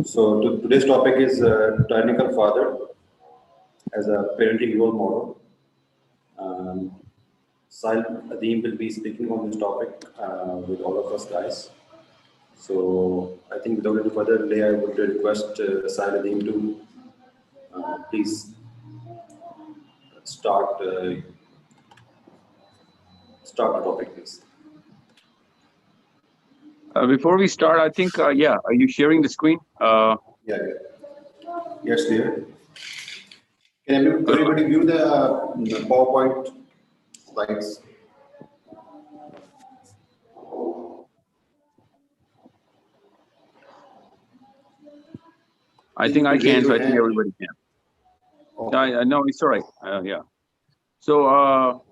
So today's topic is Tyrannical father as a parenting role model. Um, Sahil Adeem will be speaking on this topic with all of us guys. So I think without any further delay, I would request Sahil Adeem to please start start the topic, please. Before we start, I think, yeah, are you sharing the screen? Yeah, yeah. Yes, dear. Can everybody view the PowerPoint slides? I think I can, so I think everybody can. Okay. No, it's all right. Yeah. So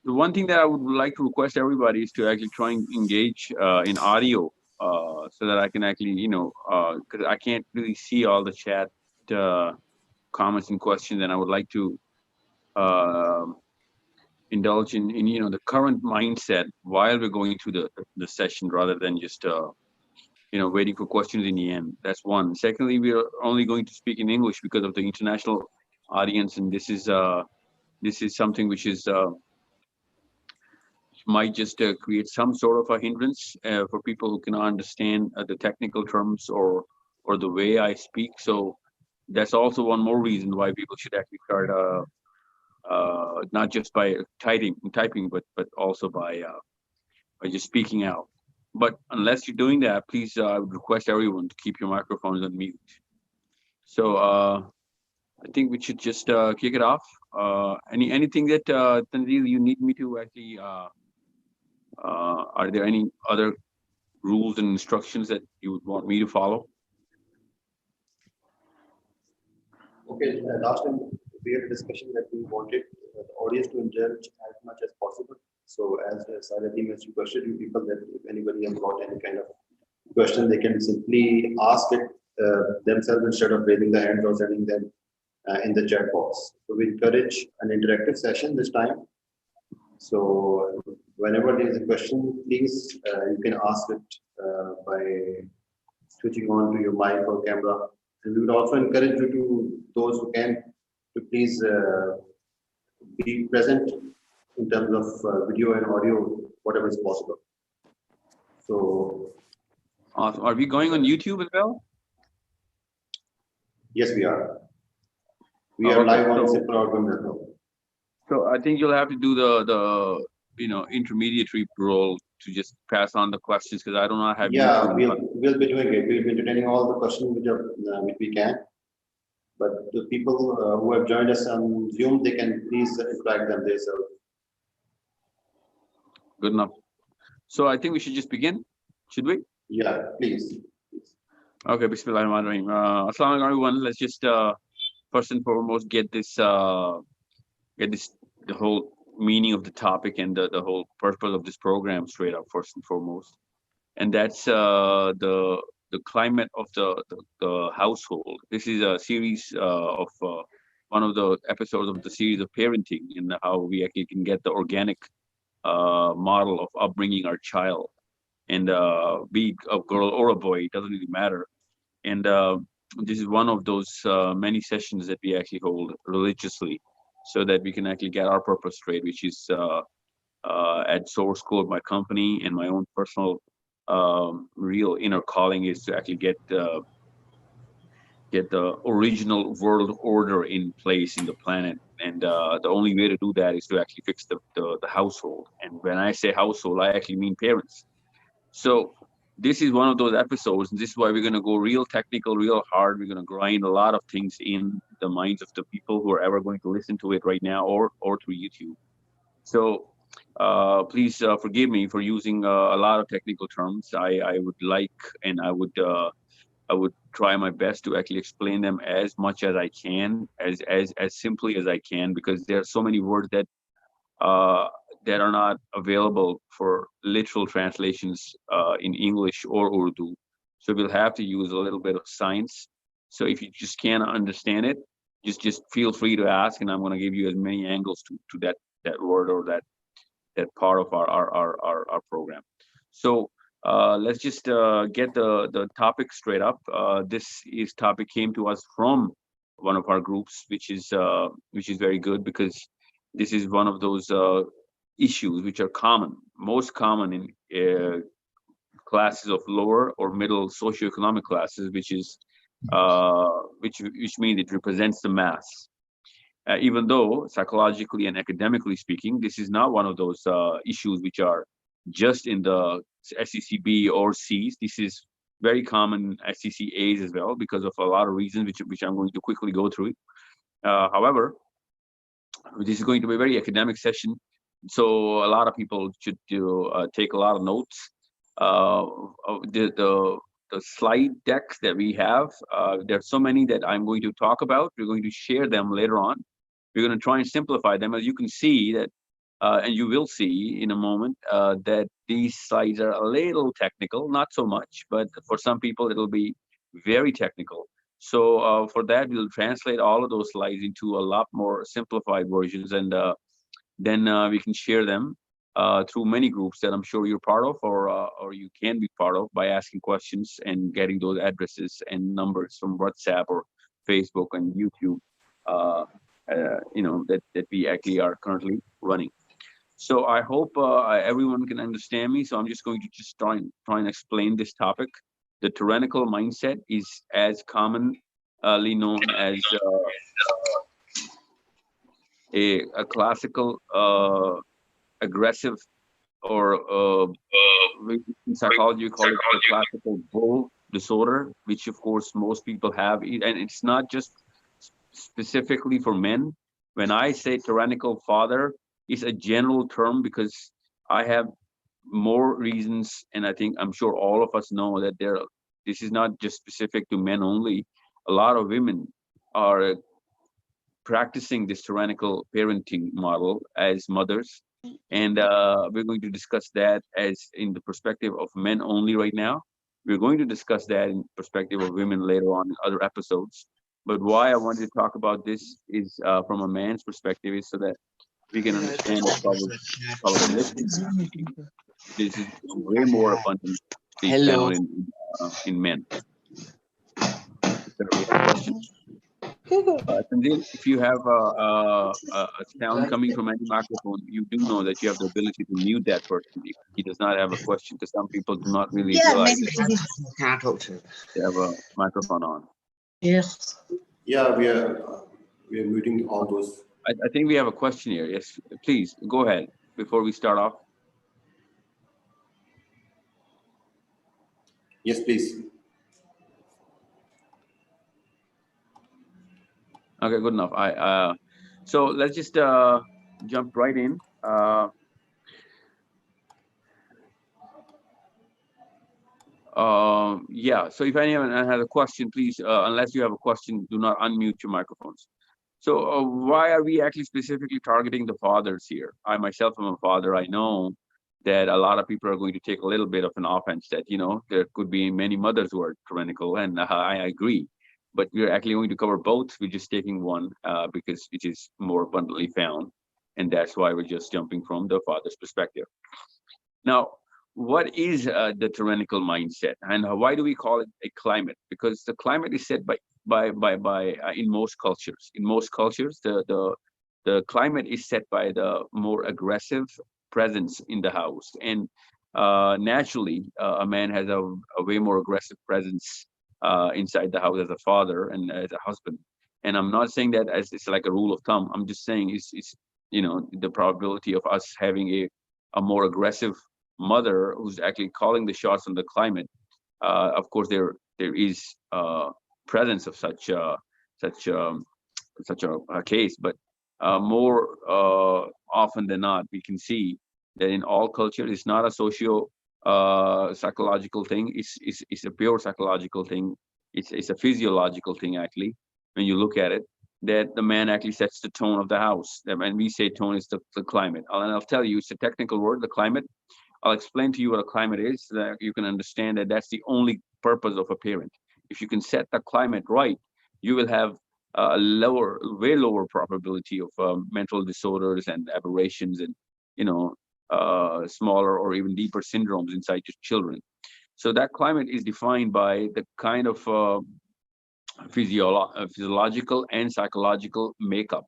the one thing that I would like to request everybody is to actually try and engage in audio, so that I can actually, because I can't really see all the chat comments and questions, and I would like to uh, indulge in the current mindset while we're going through the session, rather than just waiting for questions in the end. That's one. Secondly, we are only going to speak in English because of the international audience, and this is something which is might just create some sort of a hindrance for people who cannot understand the technical terms or the way I speak. So that's also one more reason why people should actually start not just by typing, but also by just speaking out. But unless you're doing that, please, I would request everyone to keep your microphones on mute. So I think we should just kick it off. Anything that Tanzil, you need me to actually? Are there any other rules and instructions that you would want me to follow? Okay, last time we had a discussion that we wanted the audience to indulge as much as possible. So as Sahil Adeem has requested you people that if anybody has got any kind of question, they can simply ask it themselves instead of raising the hand or sending them in the chat box. So we encourage an interactive session this time. So whenever there is a question, please you can ask it by switching on to your mic or camera. And we would also encourage you to those who can to please be present in terms of video and audio, whatever is possible. So, are we going on YouTube as well? yes, we are. We are live on Simple Outcome as well. So I think you'll have to do the intermediary role to just pass on the questions, because I do not have. Yeah, YouTube. we'll be doing it. We'll be entertaining all the questions which we can. But the people who have joined us on Zoom, they can please interact them themselves. Good enough. So I think we should just begin. Should we? Yeah, please. Okay, Bismillahirrahmanirrahim. Assalamu alaikum, everyone. Let's just first and foremost get the whole meaning of the topic and the whole purpose of this program straight up first and foremost, and that's the climate of the household. This is a series of one of the episodes of the series of parenting, and how we actually can get the organic model of upbringing our child, and be a girl or a boy, it doesn't really matter. And this is one of those many sessions that we actually hold religiously, so that we can actually get our purpose straight, which is at source code, my company, and my own personal real inner calling is to actually get the original world order in place in the planet. And the only way to do that is to actually fix the household. And when I say household, I actually mean parents. So this is one of those episodes, and this is why we're going to go real technical, real hard. We're going to grind a lot of things in the minds of the people who are ever going to listen to it right now, or through YouTube. So please forgive me for using a lot of technical terms. I would like, and I would try my best to actually explain them as much as I can, as simply as I can, because there are so many words uh, that are not available for literal translations in English or Urdu. So we'll have to use a little bit of science. So if you just can't understand it, just feel free to ask, and I'm going to give you as many angles to that word or that part of our program. So Let's just get the topic straight up. This is topic came to us from one of our groups, which is very good because this is one of those issues which are common, most common in classes of lower or middle socioeconomic classes, which means it represents the mass. Even though psychologically and academically speaking, this is not one of those issues which are just in the SECB or Cs. This is very common SECAs as well because of a lot of reasons, which I'm going to quickly go through. However, this is going to be a very academic session, so a lot of people should take a lot of notes. The slide decks that we have, there's so many that I'm going to talk about. We're going to share them later on. We're going to try and simplify them. As you can see that, and you will see in a moment, that these slides are a little technical, not so much, but for some people it'll be very technical. So for that, we'll translate all of those slides into a lot more simplified versions, and then we can share them through many groups that I'm sure you're part of, or you can be part of by asking questions and getting those addresses and numbers from WhatsApp or Facebook and YouTube. That we actually are currently running. So I hope everyone can understand me. So I'm just going to just try and explain this topic. The tyrannical mindset is as commonly known as a classical aggressive, or in psychology we call it the classical bull disorder, which of course most people have, and it's not just specifically for men. When I say tyrannical father, it's a general term because I have more reasons, and I'm sure all of us know that this is not just specific to men only. A lot of women are practicing this tyrannical parenting model as mothers, and we're going to discuss that as in the perspective of men only right now. We're going to discuss that in perspective of women later on in other episodes. But why I wanted to talk about this is from a man's perspective, is so that we can understand that probabilistic this is way more abundantly Hello. found in men. So we have a question. Sanjay, if you have a sound coming from any microphone, you do know that you have the ability to mute that person if he does not have a question, because some people do not really realize that Can I talk to him? they have a microphone on. Yes. Yeah, we are muting all those. I think we have a question here. Yes, please go ahead before we start off. Yes, please. Okay, good enough. So let's just jump right in. Yeah, so if anyone has a question, please, unless you have a question, do not unmute your microphones. So why are we actually specifically targeting the fathers here? I myself am a father. I know that a lot of people are going to take a little bit of an offense that, there could be many mothers who are tyrannical, and I agree. But we're actually going to cover both. We're just taking one because it is more abundantly found. And that's why we're just jumping from the father's perspective. Now, what is the tyrannical mindset, and why do we call it a climate? Because the climate is set by in most cultures. In most cultures, the climate is set by the more aggressive presence in the house, and naturally, a man has a way more aggressive presence inside the house as a father and as a husband. And I'm not saying that as it's like a rule of thumb. I'm just saying it's the probability of us having a more aggressive mother who's actually calling the shots on the climate. Of course, there is presence of such a case, but more often than not, we can see that in all cultures, it's not a socio psychological thing. It's a pure psychological thing. It's a physiological thing, actually, when you look at it, that the man actually sets the tone of the house. And we say tone is the climate. And I'll tell you, it's a technical word, the climate. I'll explain to you what a climate is, so that you can understand that that's the only purpose of a parent. If you can set the climate right, you will have a way lower probability of mental disorders and aberrations, and smaller or even deeper syndromes inside your children. So that climate is defined by the kind of physiological and psychological makeup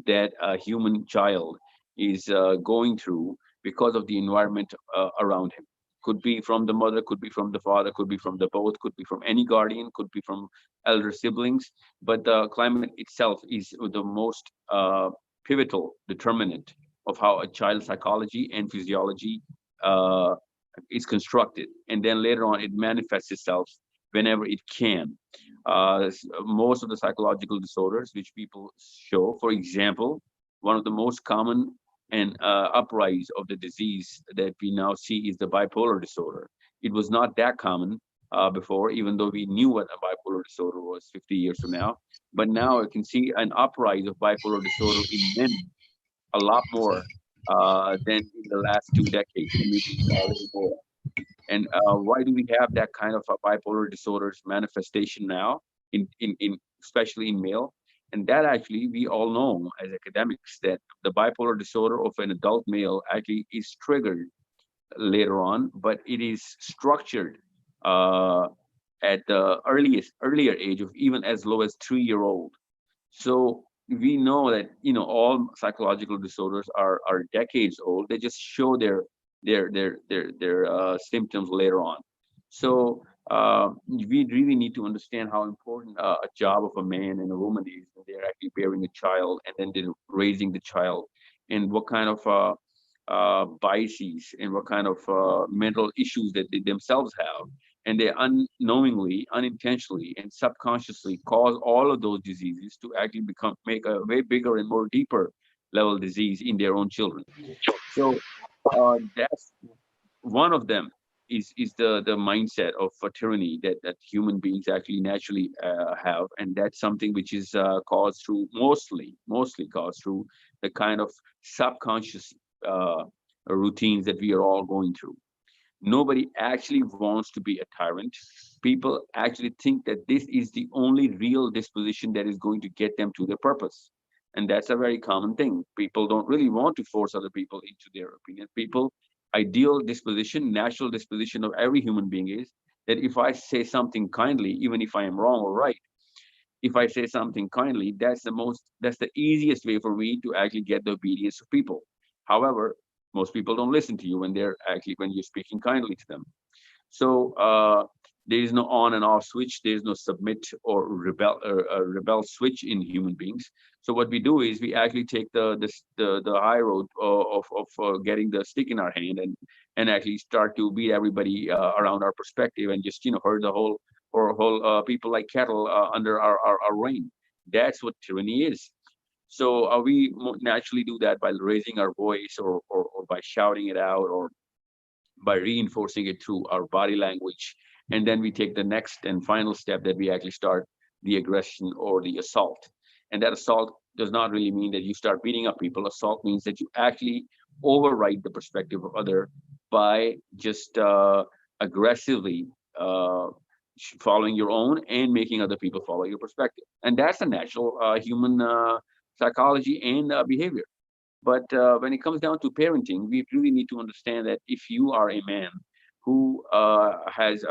that a human child is going through because of the environment around him. Could be from the mother, could be from the father, could be from the both, could be from any guardian, could be from elder siblings. But the climate itself is the most pivotal determinant of how a child's psychology and physiology uh, is constructed. And then later on, it manifests itself whenever it can. Most of the psychological disorders which people show, for example, one of the most common and uprise of the disease that we now see is the bipolar disorder. It was not that common before, even though we knew what a bipolar disorder was 50 years from now. But now I can see an uprise of bipolar disorder in men a lot more than in the last 2 decades, and maybe a little more. And why do we have that kind of a bipolar disorders manifestation now, in especially in male? And that actually we all know as academics that the bipolar disorder of an adult male actually is triggered later on, but it is structured uh, at the earlier age of even as low as 3 year old. So we know that all psychological disorders are decades old. They just show their symptoms later on. So we really need to understand how important a job of a man and a woman is when they're actually bearing a child and then they're raising the child, and what kind of biases and what kind of mental issues that they themselves have, and they unknowingly, unintentionally, and subconsciously cause all of those diseases to actually make a way bigger and more deeper level disease in their own children. So that's one of them is the mindset of tyranny that human beings actually naturally have, and that's something which is caused through mostly caused through the kind of subconscious uh, routines that we are all going through. Nobody actually wants to be a tyrant. People actually think that this is the only real disposition that is going to get them to their purpose. And that's a very common thing. People don't really want to force other people into their opinion. People, ideal disposition, natural disposition of every human being is that if I say something kindly, even if I am wrong or right, if I say something kindly, that's the easiest way for me to actually get the obedience of people. However, most people don't listen to you when you're speaking kindly to them. So there is no on and off switch. There is no submit or rebel switch in human beings. So what we do is we actually take the high road of getting the stick in our hand and actually start to beat everybody around our perspective and just herd the whole people like cattle under our reign. That's what tyranny is. So we naturally do that by raising our voice or by shouting it out or by reinforcing it through our body language. And then we take the next and final step that we actually start the aggression or the assault. And that assault does not really mean that you start beating up people. Assault means that you actually override the perspective of other by just aggressively following your own and making other people follow your perspective. And that's a natural human psychology and behavior. But when it comes down to parenting, we really need to understand that if you are a man who has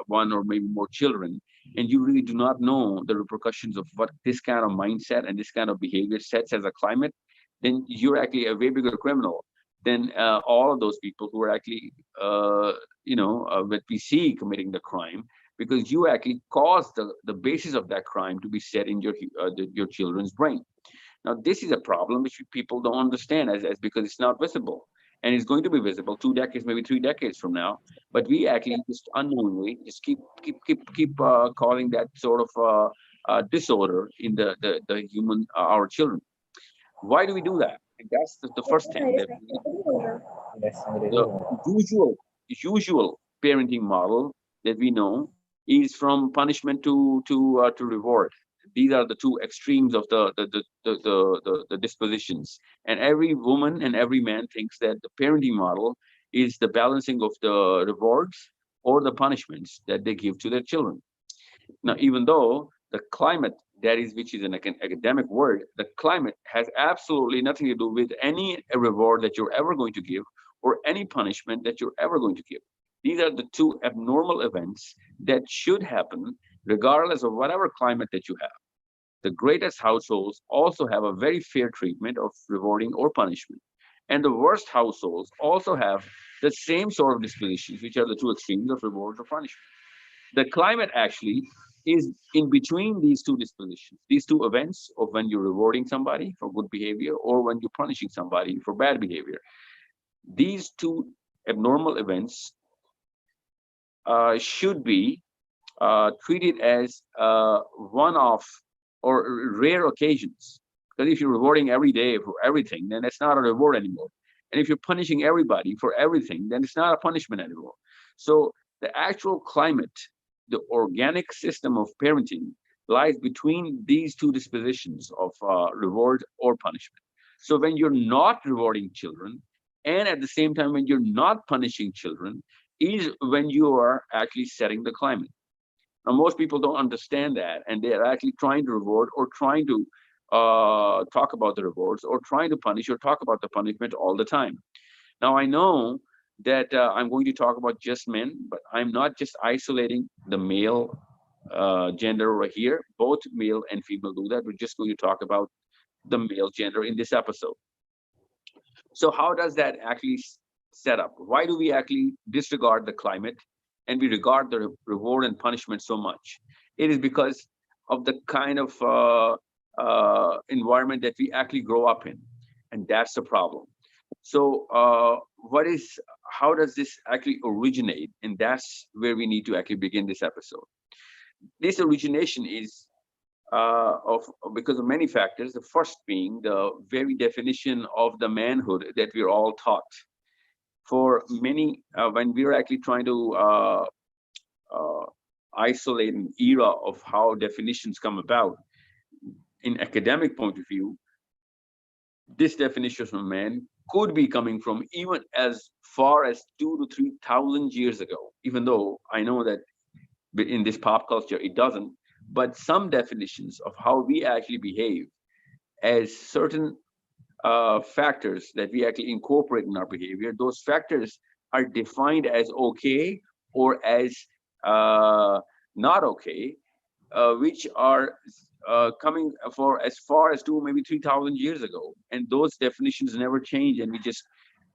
one or maybe more children, and you really do not know the repercussions of what this kind of mindset and this kind of behavior sets as a climate, then you're actually a way bigger criminal than all of those people who are actually, that we see committing the crime, because you actually caused the basis of that crime to be set in your children's brain. Now, this is a problem which people don't understand as because it's not visible, and it's going to be visible 2 decades, maybe 3 decades from now. But we actually just unknowingly just keep calling that sort of disorder in the human our children. Why do we do that? And that's the first thing that the usual parenting model that we know is from punishment to reward. These are the two extremes of the dispositions, and every woman and every man thinks that the parenting model is the balancing of the rewards or the punishments that they give to their children. Now, even though the climate, that is, which is an academic word, the climate has absolutely nothing to do with any reward that you're ever going to give or any punishment that you're ever going to give. These are the two abnormal events that should happen regardless of whatever climate that you have. The greatest households also have a very fair treatment of rewarding or punishment. And the worst households also have the same sort of dispositions, which are the two extremes of reward or punishment. The climate actually is in between these two dispositions, these two events of when you're rewarding somebody for good behavior or when you're punishing somebody for bad behavior. These two abnormal events should be treated as one-off or rare occasions. Because if you're rewarding every day for everything, then it's not a reward anymore. And if you're punishing everybody for everything, then it's not a punishment anymore. So the actual climate, the organic system of parenting lies between these two dispositions of reward or punishment. So when you're not rewarding children, and at the same time when you're not punishing children, is when you are actually setting the climate. Now, most people don't understand that, and they're actually trying to reward or trying to talk about the rewards or trying to punish or talk about the punishment all the time. Now, I know that I'm going to talk about just men, but I'm not just isolating the male gender over here. Both male and female do that. We're just going to talk about the male gender in this episode. So how does that actually set up? Why do we actually disregard the climate and we regard the reward and punishment so much? It is because of the kind of environment that we actually grow up in, and that's the problem. So how does this actually originate? And that's where we need to actually begin this episode. This origination is because of many factors. The first being the very definition of the manhood that we're all taught. For many, when we're actually trying to isolate an era of how definitions come about, in academic point of view, this definition of man could be coming from even as far as 2,000 to 3,000 years ago, even though I know that in this pop culture it doesn't. But some definitions of how we actually behave as certain factors that we actually incorporate in our behavior, those factors are defined as okay or as not okay, which are coming for as far as 2, maybe 3,000 years ago. And those definitions never change. And we just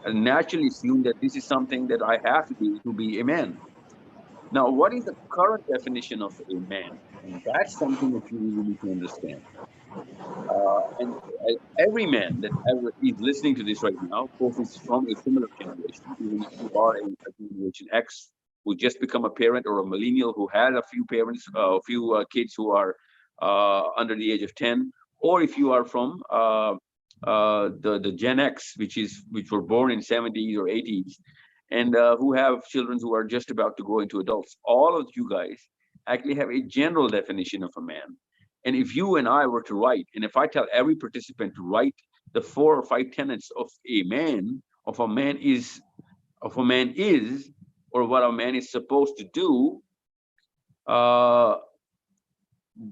naturally assume that this is something that I have to be a man. Now, what is the current definition of a man? And that's something that you really need to understand. And every man that ever is listening to this right now, of course, is from a similar generation. Even if you are a generation X who just become a parent, or a millennial who has a few parents, a few kids who are under the age of 10, or if you are from the Gen X, which were born in 70s or 80s, and who have children who are just about to grow into adults. All of you guys actually have a general definition of a man. And if you and I were to write, and if I tell every participant to write the 4 or 5 tenets of a man, or what a man is supposed to do,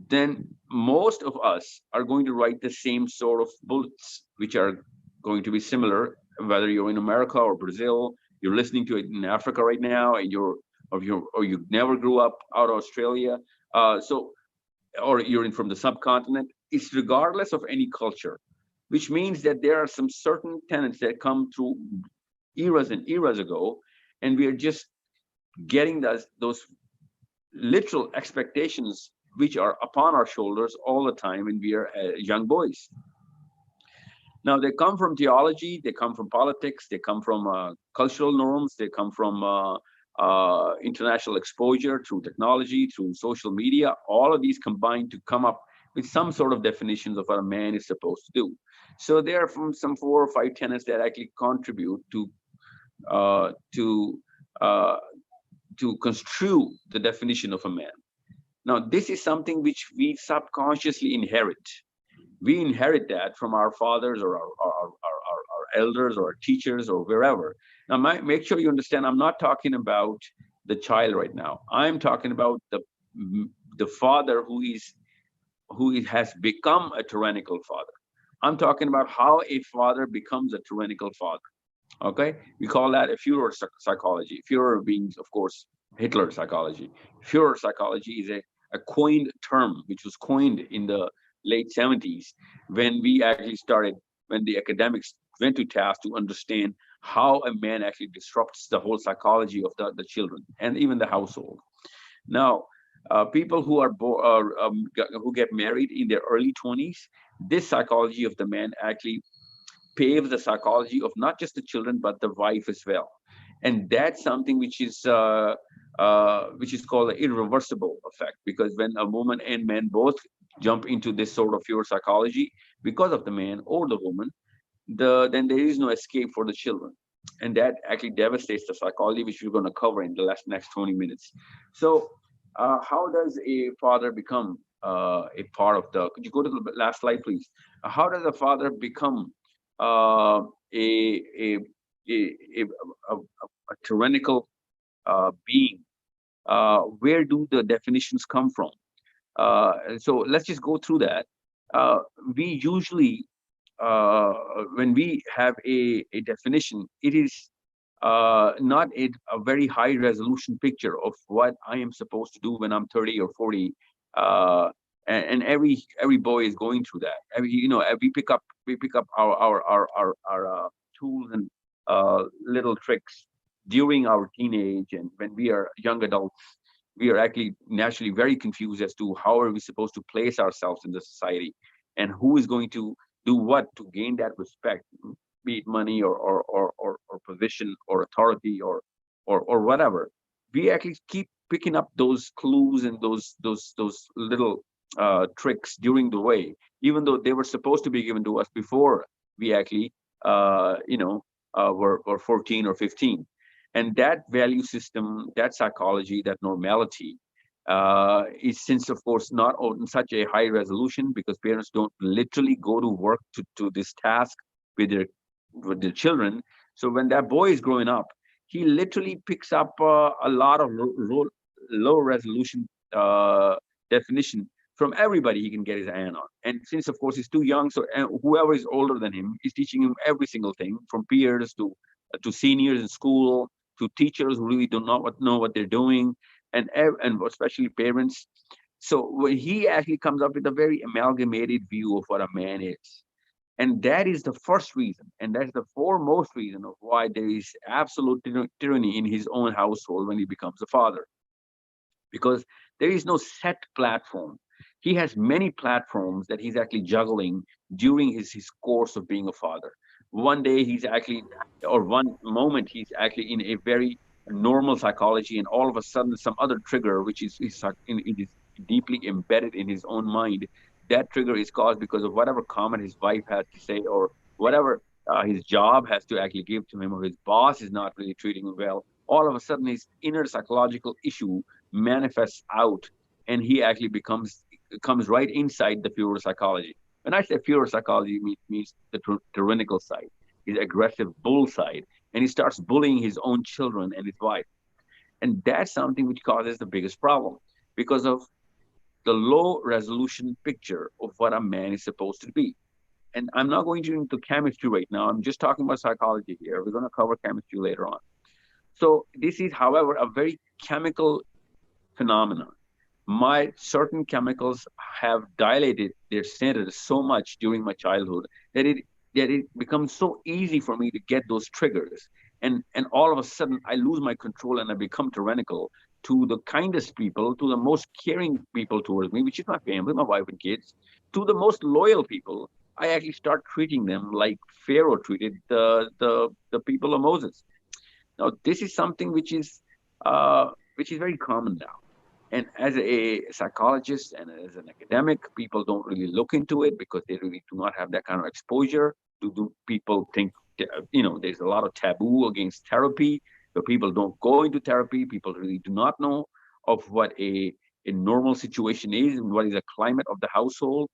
then most of us are going to write the same sort of bullets, which are going to be similar, whether you're in America or Brazil, you're listening to it in Africa right now, and you never grew up out of Australia, or you're from the subcontinent. It's regardless of any culture, which means that there are some certain tenets that come through eras and eras ago, and we are just getting those literal expectations which are upon our shoulders all the time when we are young boys. Now, they come from theology, they come from politics, they come from cultural norms, they come from international exposure through technology, through social media. All of these combine to come up with some sort of definitions of what a man is supposed to do. So there are from some 4 or 5 tenets that actually contribute to construe the definition of a man. Now, this is something which we subconsciously inherit. We inherit that from our fathers or our elders or our teachers or wherever. Now, make sure you understand, I'm not talking about the child right now. I'm talking about the father who has become a tyrannical father. I'm talking about how a father becomes a tyrannical father. Okay, we call that a Führer psychology. Führer being, of course, Hitler psychology. Führer psychology is a coined term which was coined in the late 70s when we actually started, when the academics went to task to understand how a man actually disrupts the whole psychology of the children and even the household. Now, people who who get married in their early 20s, this psychology of the man actually paves the psychology of not just the children but the wife as well, and that's something which is called an irreversible effect, because when a woman and man both jump into this sort of pure psychology because of the man or the woman, then there is no escape for the children, and that actually devastates the psychology, which we're going to cover in the next 20 minutes. So how does a father become a part of the, could you go to the last slide please? How does a father become uh, a, a, a tyrannical being? Where do the definitions come from? So let's just go through that. Uh, we usually, uh, when we have a definition, it is not a very high resolution picture of what I am supposed to do when I'm 30 or 40. Uh, and every boy is going through that. We pick up our tools and little tricks during our teenage, and when we are young adults, we are actually naturally very confused as to how are we supposed to place ourselves in the society, and who is going to do what to gain that respect, be it money or position or authority or whatever. We actually keep picking up those clues and those little tricks during the way, even though they were supposed to be given to us before we actually were 14 or 15. And that value system, that psychology, that normality is, since of course not on such a high resolution, because parents don't literally go to work to this task with their children. So when that boy is growing up, he literally picks up a lot of low resolution definition from everybody he can get his hand on. And since of course he's too young, so whoever is older than him is teaching him every single thing, from peers to seniors in school, to teachers who really do not know what they're doing, and especially parents. So when he actually comes up with a very amalgamated view of what a man is, and that is the first reason, and that's the foremost reason of why there is absolute tyranny in his own household when he becomes a father, because there is no set platform. He has many platforms that he's actually juggling during his course of being a father. One day he's actually, or one moment he's actually in a very normal psychology, and all of a sudden some other trigger, which it is deeply embedded in his own mind. That trigger is caused because of whatever comment his wife has to say, or whatever his job has to actually give to him, or his boss is not really treating him well. All of a sudden his inner psychological issue manifests out, and he actually comes right inside the pure psychology. When I say pure psychology, means the tyrannical side, his aggressive bull side, and he starts bullying his own children and his wife. And that's something which causes the biggest problem, because of the low resolution picture of what a man is supposed to be. And I'm not going into chemistry right now. I'm just talking about psychology here. We're going to cover chemistry later on. So this is, however, a very chemical phenomenon. My certain chemicals have dilated their centers so much during my childhood that it becomes so easy for me to get those triggers, and all of a sudden I lose my control and I become tyrannical to the kindest people, to the most caring people towards me, which is my family, my wife and kids, to the most loyal people. I actually start treating them like Pharaoh treated the people of Moses. Now this is something which is very common now, and as a psychologist and as an academic, people don't really look into it because they really do not have that kind of exposure. Do people think, there's a lot of taboo against therapy, so people don't go into therapy. People really do not know of what a normal situation is and what is the climate of the household.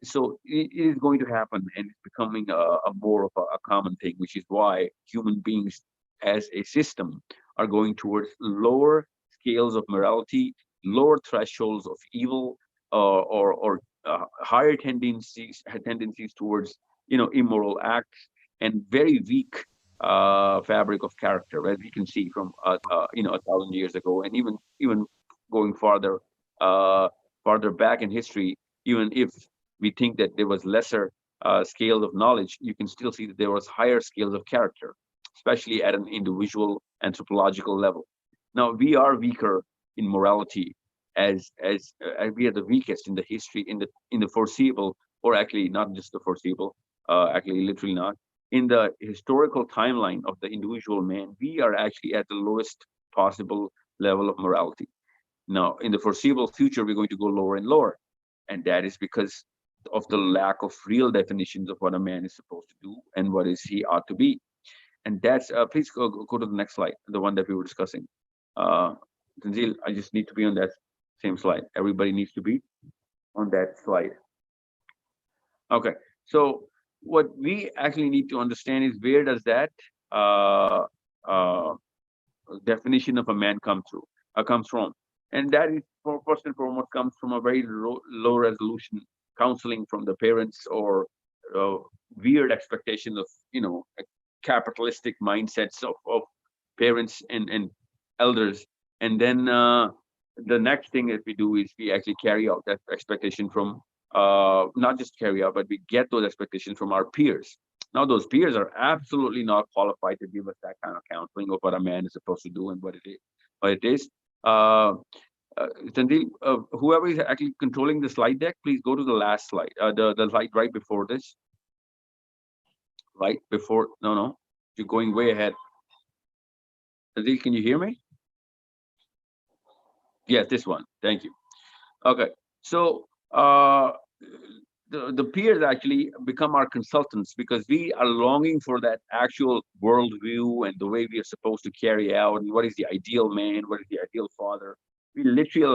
So it is going to happen, and it's becoming a more of a common thing, which is why human beings as a system are going towards lower scales of morality, lower thresholds of evil, or higher tendencies towards immoral acts, and very weak fabric of character, as we can see from 1,000 years ago, and even going farther back in history. Even if we think that there was lesser scale of knowledge, you can still see that there was higher scales of character, especially at an individual anthropological level. Now we are weaker in morality, as we are the weakest in the history, in the foreseeable, or actually not just the foreseeable, actually literally not, in the historical timeline of the individual man, we are actually at the lowest possible level of morality. Now, in the foreseeable future, we're going to go lower and lower. And that is because of the lack of real definitions of what a man is supposed to do and what is he ought to be. And that's, please go to the next slide, the one that we were discussing. Tanzil, I just need to be on that same slide. Everybody needs to be on that slide. Okay, so what we actually need to understand is, where does that uh, uh, definition of a man comes from? And that is, first and foremost, comes from a very low resolution counseling from the parents, or uh, weird expectations of, capitalistic mindsets of parents and elders. And then the next thing that we do is we actually carry out that expectation from, not just carry out, but we get those expectations from our peers. Now, those peers are absolutely not qualified to give us that kind of counseling of what a man is supposed to do and what it is. What it is. Sandil, whoever is actually controlling the slide deck, please go to the last slide, the slide right before this. Right before, no, you're going way ahead. Sandil, can you hear me? Yes, this one. Thank you. Okay, so the peers actually become our consultants, because we are longing for that actual worldview and the way we are supposed to carry out, and what is the ideal man, what is the ideal father. We literally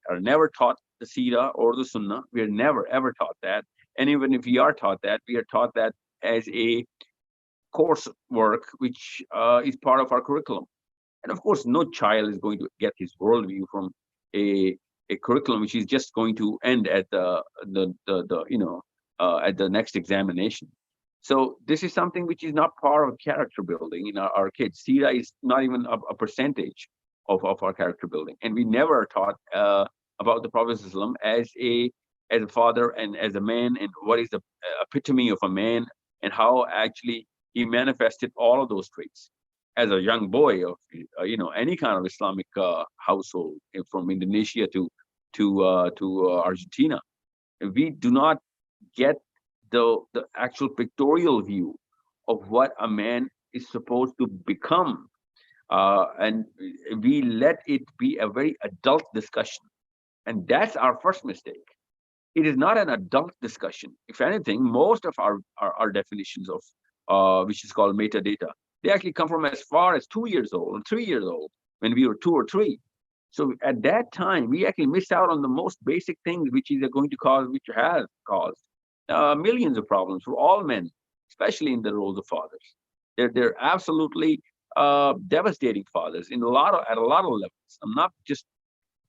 are never taught the Sira or the Sunnah. We are never ever taught that. And even if we are taught that, we are taught that as a course work, which is part of our curriculum. And of course, no child is going to get his worldview from a curriculum which is just going to end at at the next examination. So this is something which is not part of character building in our kids. Sira is not even a percentage of our character building, and we never are taught about the Prophet ﷺ as a father and as a man, and what is the epitome of a man, and how actually he manifested all of those traits as a young boy of any kind of Islamic household, from Indonesia to Argentina. We do not get the actual pictorial view of what a man is supposed to become, and we let it be a very adult discussion, and that's our first mistake. It is not an adult discussion. If anything, most of our definitions of which is called metadata, they actually come from as far as 2 years old or 3 years old, when we were 2 or 3. So at that time, we actually missed out on the most basic things, which has caused millions of problems for all men, especially in the roles of fathers. They're absolutely devastating fathers at a lot of levels. I'm not just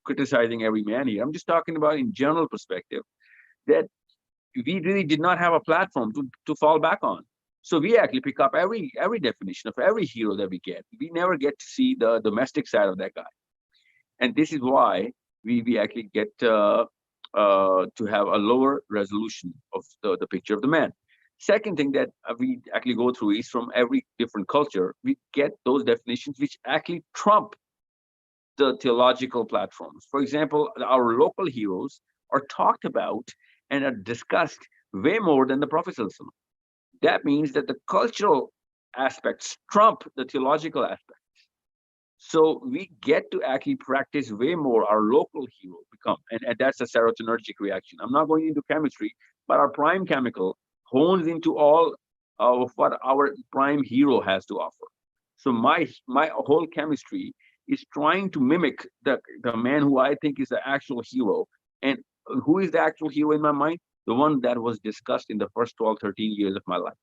criticizing every man here. I'm just talking about in general perspective, that we really did not have a platform to fall back on. So we actually pick up every definition of every hero that we get. We never get to see the domestic side of that guy. And this is why we actually get to have a lower resolution of the picture of the man. Second thing that we actually go through is, from every different culture, we get those definitions which actually trump the theological platforms. For example, our local heroes are talked about and are discussed way more than the Prophet. That means that the cultural aspects trump the theological aspects. So we get to actually practice way more our local hero become, and that's a serotonergic reaction. I'm not going into chemistry, but our prime chemical hones into all of what our prime hero has to offer. So my whole chemistry is trying to mimic the man who I think is the actual hero. And who is the actual hero in my mind? The one that was discussed in the first 12, 13 years of my life.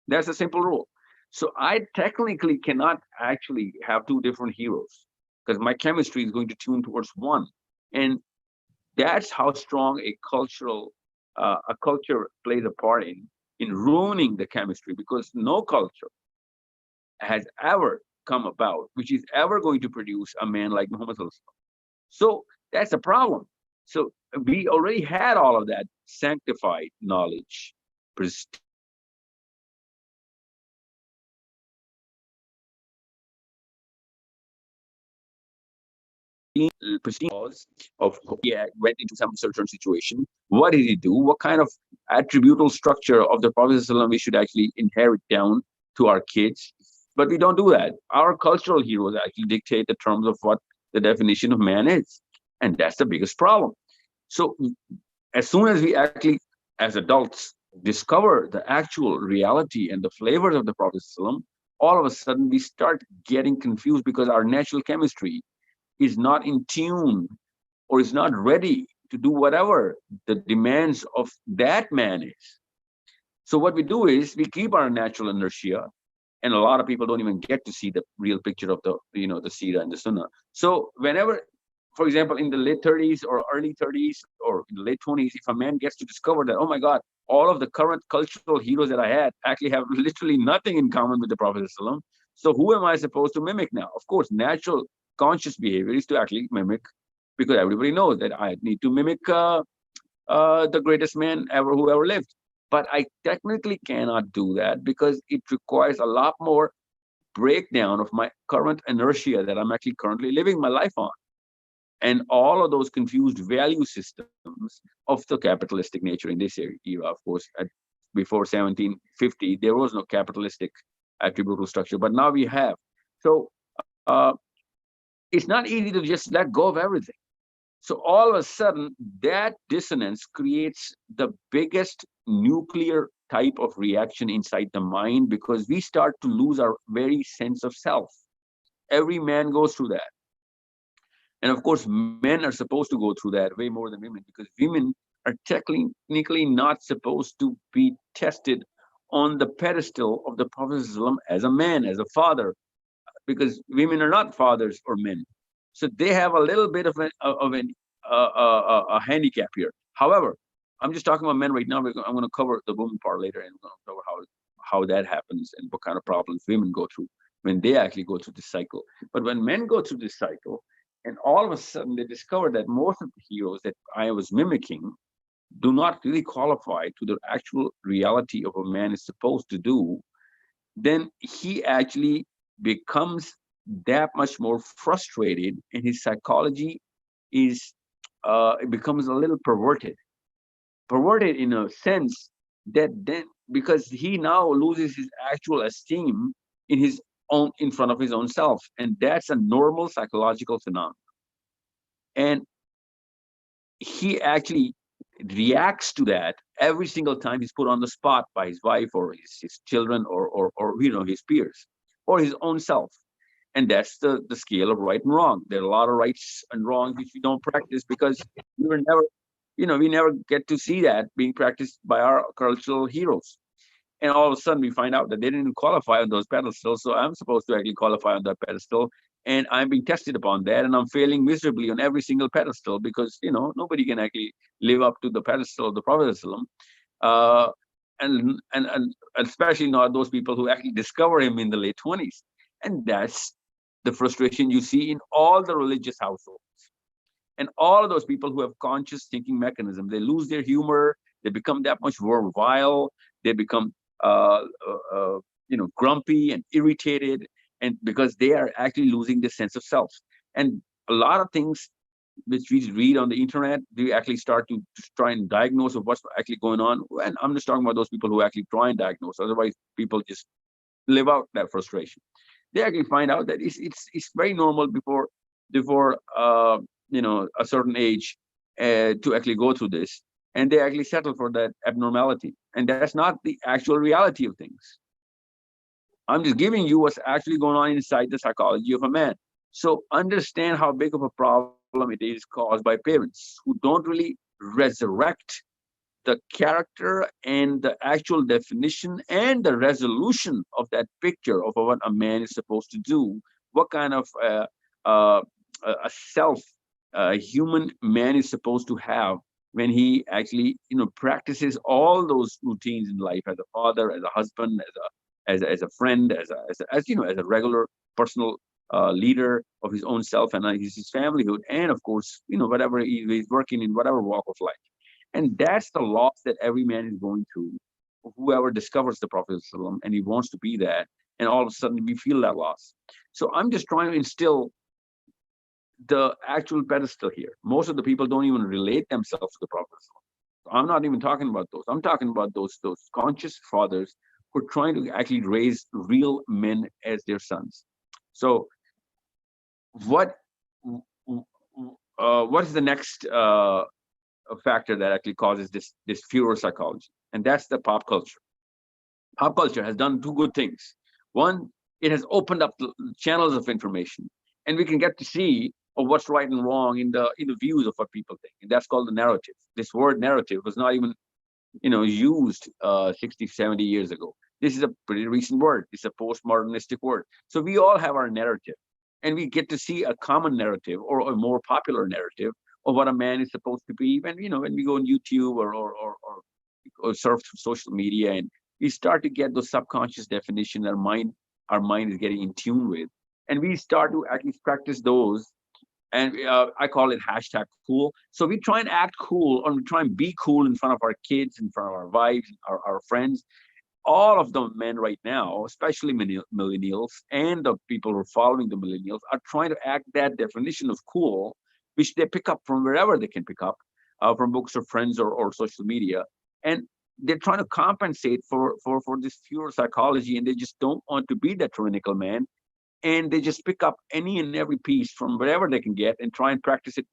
That's a simple rule. So I technically cannot actually have two different heroes, because my chemistry is going to tune towards one. And that's how strong a culture plays a part in ruining the chemistry, because no culture has ever come about, which is ever going to produce a man like Muhammad. So that's a problem. So we already had all of that sanctified knowledge, pristine laws of went into some certain situation. What did he do? What kind of attributable structure of the Prophet ﷺ we should actually inherit down to our kids? But we don't do that. Our cultural heroes actually dictate the terms of what the definition of man is. And that's the biggest problem. So as soon as we actually, as adults, discover the actual reality and the flavors of the Prophet ﷺ, all of a sudden we start getting confused because our natural chemistry is not in tune or is not ready to do whatever the demands of that man is. So what we do is we keep our natural inertia, and a lot of people don't even get to see the real picture of the the Sira and the Sunnah. So whenever, for example, in the late 30s or early 30s or in the late 20s, if a man gets to discover that, oh my God, all of the current cultural heroes that I had actually have literally nothing in common with the Prophet ﷺ. So who am I supposed to mimic now? Of course, natural conscious behavior is to actually mimic, because everybody knows that I need to mimic the greatest man ever who ever lived. But I technically cannot do that because it requires a lot more breakdown of my current inertia that I'm actually currently living my life on. And all of those confused value systems of the capitalistic nature in this era, of course, before 1750, there was no capitalistic attributable structure, but now we have. So uh, it's not easy to just let go of everything. So all of a sudden, that dissonance creates the biggest nuclear type of reaction inside the mind, because we start to lose our very sense of self. Every man goes through that. And of course, men are supposed to go through that way more than women, because women are technically not supposed to be tested on the pedestal of the Prophet as a man, as a father, because women are not fathers or men. So they have a little bit of a handicap here. However, I'm just talking about men right now. I'm going to cover the woman part later, and we're going to cover how that happens and what kind of problems women go through when they actually go through this cycle. But when men go through this cycle, and all of a sudden they discover that most of the heroes that I was mimicking do not really qualify to the actual reality of a man is supposed to do, then he actually becomes that much more frustrated, and his psychology is it becomes a little perverted in a sense that then, because he now loses his actual esteem in his own, in front of his own self, and that's a normal psychological phenomenon. And he actually reacts to that every single time he's put on the spot by his wife or his children or his peers or his own self. And that's the scale of right and wrong. There are a lot of rights and wrongs which we don't practice because we were never, we never get to see that being practiced by our cultural heroes. And all of a sudden we find out that they didn't qualify on those pedestals. So I'm supposed to actually qualify on that pedestal, and I'm being tested upon that, and I'm failing miserably on every single pedestal because nobody can actually live up to the pedestal of the Prophet. Uh, and especially not those people who actually discover him in the late 20s. And that's the frustration you see in all the religious households. And all of those people who have conscious thinking mechanism, they lose their humor, they become that much more vile, they become grumpy and irritated, and because they are actually losing the sense of self. And a lot of things which we read on the internet, they actually start to try and diagnose of what's actually going on. And I'm just talking about those people who actually try and diagnose. Otherwise, people just live out that frustration. They actually find out that it's very normal before a certain age to actually go through this, and they actually settle for that abnormality, and that's not the actual reality of things. I'm just giving you what's actually going on inside the psychology of a man. So understand how big of a problem it is caused by parents who don't really resurrect the character and the actual definition and the resolution of that picture of what a man is supposed to do, what kind of a self human man is supposed to have when he actually practices all those routines in life as a father, as a husband, as a friend, as you know, as a regular personal leader of his own self and his familyhood, and of course, you know, whatever he's working in, whatever walk of life. And that's the loss that every man is going through. Whoever discovers the Prophet ﷺ, and he wants to be that, and all of a sudden we feel that loss. So I'm just trying to instill the actual pedestal here. Most of the people don't even relate themselves to the Prophet ﷺ. I'm not even talking about those. I'm talking about those conscious fathers who are trying to actually raise real men as their sons. So what is the next factor that actually causes this furor psychology? And that's the pop culture. Pop culture has done two good things. One, it has opened up the channels of information, and we can get to see of what's right and wrong in the views of what people think, and that's called the narrative. This word narrative was not even, you know, used 60, 70 years ago. This is a pretty recent word. It's a postmodernistic word. So we all have our narrative, and we get to see a common narrative or a more popular narrative of what a man is supposed to be. When, you know, when we go on YouTube or surf through social media, and we start to get those subconscious definitions our mind is getting in tune with, and we start to actually practice those. And I call it hashtag cool. So we try and act cool, or we try and be cool in front of our kids, in front of our wives, our friends. All of the men right now, especially millennials and the people who are following the millennials, are trying to act that definition of cool, which they pick up from wherever they can pick up, from books or friends or social media. And they're trying to compensate for this pure psychology, and they just don't want to be that tyrannical man. And they just pick up any and every piece from wherever they can get and try and practice it,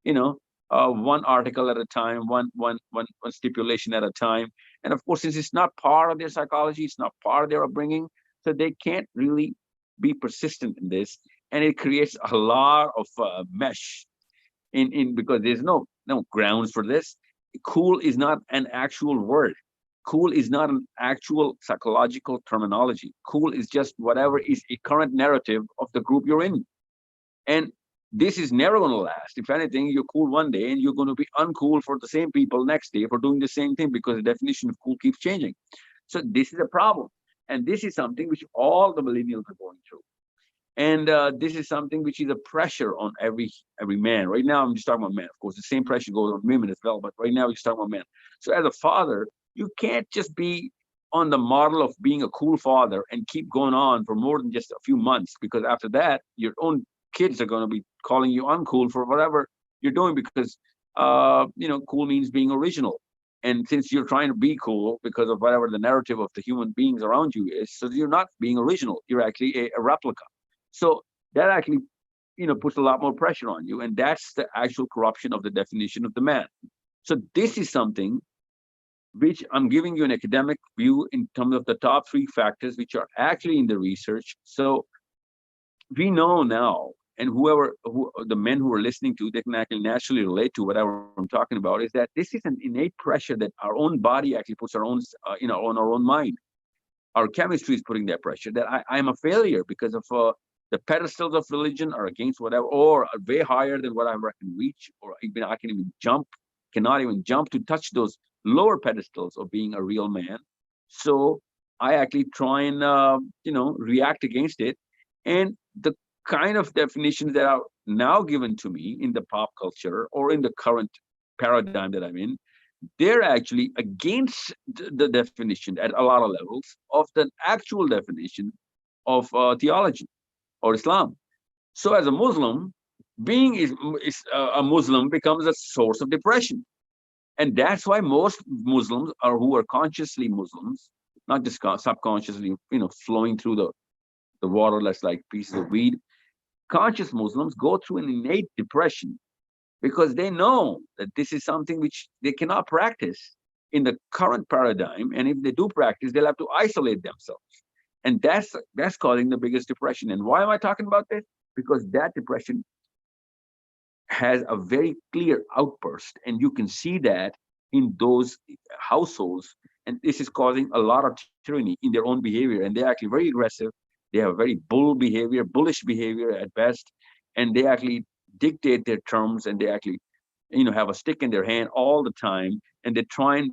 you know, one article at a time, one stipulation at a time. And of course, since it's not part of their psychology, it's not part of their upbringing, so they can't really be persistent in this, and it creates a lot of mesh in because there's no grounds for this. Cool is not an actual word. Cool is not an actual psychological terminology. Cool is just whatever is a current narrative of the group you're in. And this is never going to last. If anything, you're cool one day and you're going to be uncool for the same people next day for doing the same thing, because the definition of cool keeps changing. So this is a problem. And this is something which all the millennials are going through. And this is something which is a pressure on every man. Right now, I'm just talking about men. Of course, the same pressure goes on women as well. But right now, we're just talking about men. So as a father, you can't just be on the model of being a cool father and keep going on for more than just a few months, because after that, your own kids are going to be calling you uncool for whatever you're doing, because you know, cool means being original. And since you're trying to be cool because of whatever the narrative of the human beings around you is, so you're not being original. You're actually a replica. So that actually, you know, puts a lot more pressure on you, and that's the actual corruption of the definition of the man. So this is something which I'm giving you an academic view in terms of the top 3 factors which are actually in the research. So we know now, and the men who are listening to, they can actually naturally relate to whatever I'm talking about, is that this is an innate pressure that our own body actually puts our own, on our own mind. Our chemistry is putting that pressure that I am a failure because of the pedestals of religion are against whatever, or are way higher than what I can reach, or even I can even cannot even jump to touch those lower pedestals of being a real man. So I actually try and react against it. And the kind of definitions that are now given to me in the pop culture or in the current paradigm that I'm in, they're actually against the definition at a lot of levels of the actual definition of theology or Islam. So as a Muslim, being a Muslim becomes a source of depression. And that's why most Muslims who are consciously Muslims, not just subconsciously, flowing through the water that's like pieces of weed. Conscious Muslims go through an innate depression because they know that this is something which they cannot practice in the current paradigm. And if they do practice, they'll have to isolate themselves. And that's causing the biggest depression. And why am I talking about this? Because that depression has a very clear outburst, and you can see that in those households. And this is causing a lot of tyranny in their own behavior. And they're actually very aggressive. They have very bullish behavior at best. And they actually dictate their terms, and they actually, have a stick in their hand all the time. And they try and,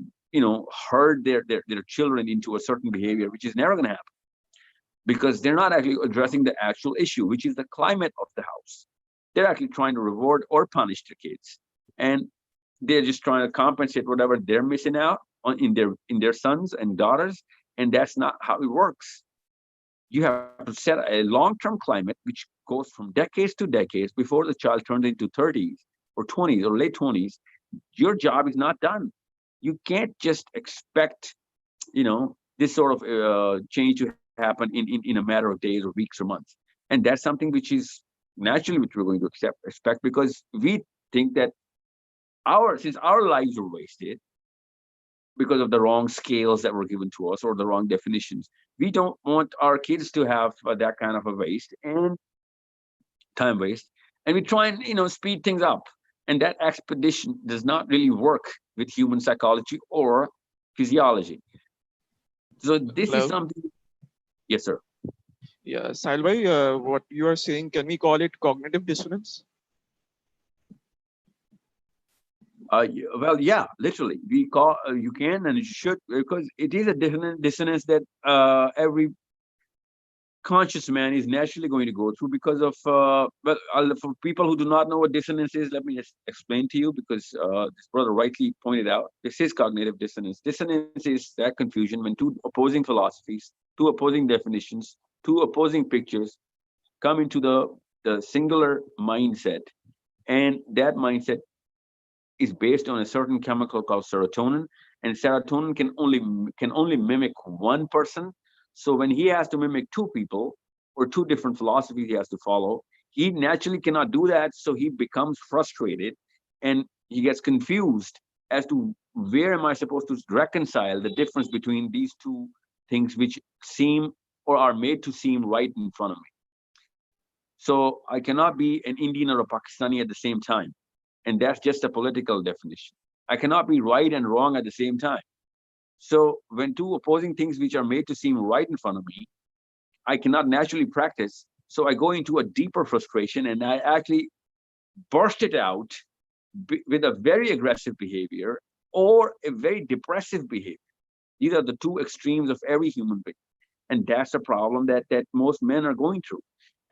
herd their children into a certain behavior, which is never going to happen. because they're not actually addressing the actual issue, which is the climate of the house. They're actually trying to reward or punish their kids, and they're just trying to compensate whatever they're missing out on in their sons and daughters, and that's not how it works. You have to set a long-term climate which goes from decades to decades before the child turns into 30s or 20s or late 20s. Your job is not done. You can't just expect, this sort of change to happen in a matter of days or weeks or months. And that's something which is naturally which we're going to expect, because we think that since our lives were wasted because of the wrong scales that were given to us or the wrong definitions, we don't want our kids to have that kind of a waste and time waste. And we try and speed things up, and that expedition does not really work with human psychology or physiology. So this is Hello. something. Yes, sir. Yeah, Sahil bhai, what you are saying, can we call it cognitive dissonance? Well, yeah, literally, we call you can and you should, because it is a dissonance that every conscious man is naturally going to go through because of for people who do not know what dissonance is, let me just explain to you, because this brother rightly pointed out, this is cognitive dissonance. Dissonance is that confusion when two opposing philosophies, two opposing definitions, two opposing pictures come into the singular mindset, and that mindset is based on a certain chemical called serotonin, and serotonin can only mimic one person. So when he has to mimic two people or two different philosophies he has to follow, he naturally cannot do that. So he becomes frustrated and he gets confused as to where am I supposed to reconcile the difference between these two things which seem or are made to seem right in front of me. So I cannot be an Indian or a Pakistani at the same time. And that's just a political definition. I cannot be right and wrong at the same time. So when two opposing things which are made to seem right in front of me, I cannot naturally practice. So I go into a deeper frustration and I actually burst it out with a very aggressive behavior or a very depressive behavior. These are the two extremes of every human being. And that's a problem that most men are going through,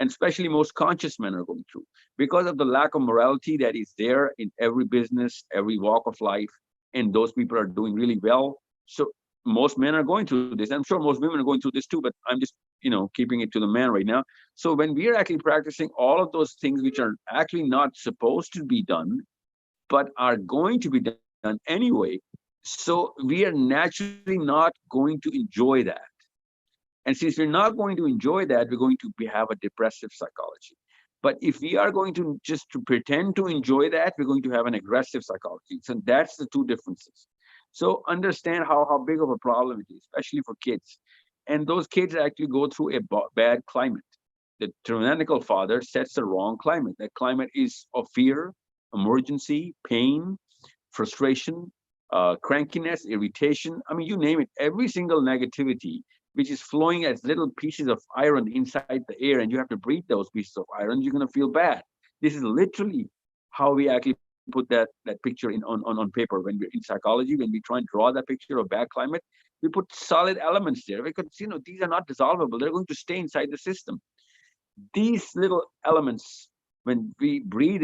and especially most conscious men are going through, because of the lack of morality that is there in every business, every walk of life, and those people are doing really well. So most men are going through this. I'm sure most women are going through this too, but I'm just keeping it to the man right now. So when we are actually practicing all of those things which are actually not supposed to be done, but are going to be done anyway, so we are naturally not going to enjoy that. And since we're not going to enjoy that, we're going to have a depressive psychology. But if we are going to just to pretend to enjoy that, we're going to have an aggressive psychology. So that's the two differences. So understand how big of a problem it is, especially for kids. And those kids actually go through a bad climate. The tyrannical father sets the wrong climate. That climate is of fear, emergency, pain, frustration, crankiness, irritation. I mean, you name it, every single negativity which is flowing as little pieces of iron inside the air, and you have to breathe those pieces of iron, you're going to feel bad. This is literally how we actually put that picture on paper. When we're in psychology, when we try and draw that picture of bad climate, we put solid elements there because these are not dissolvable. They're going to stay inside the system. These little elements, when we breathe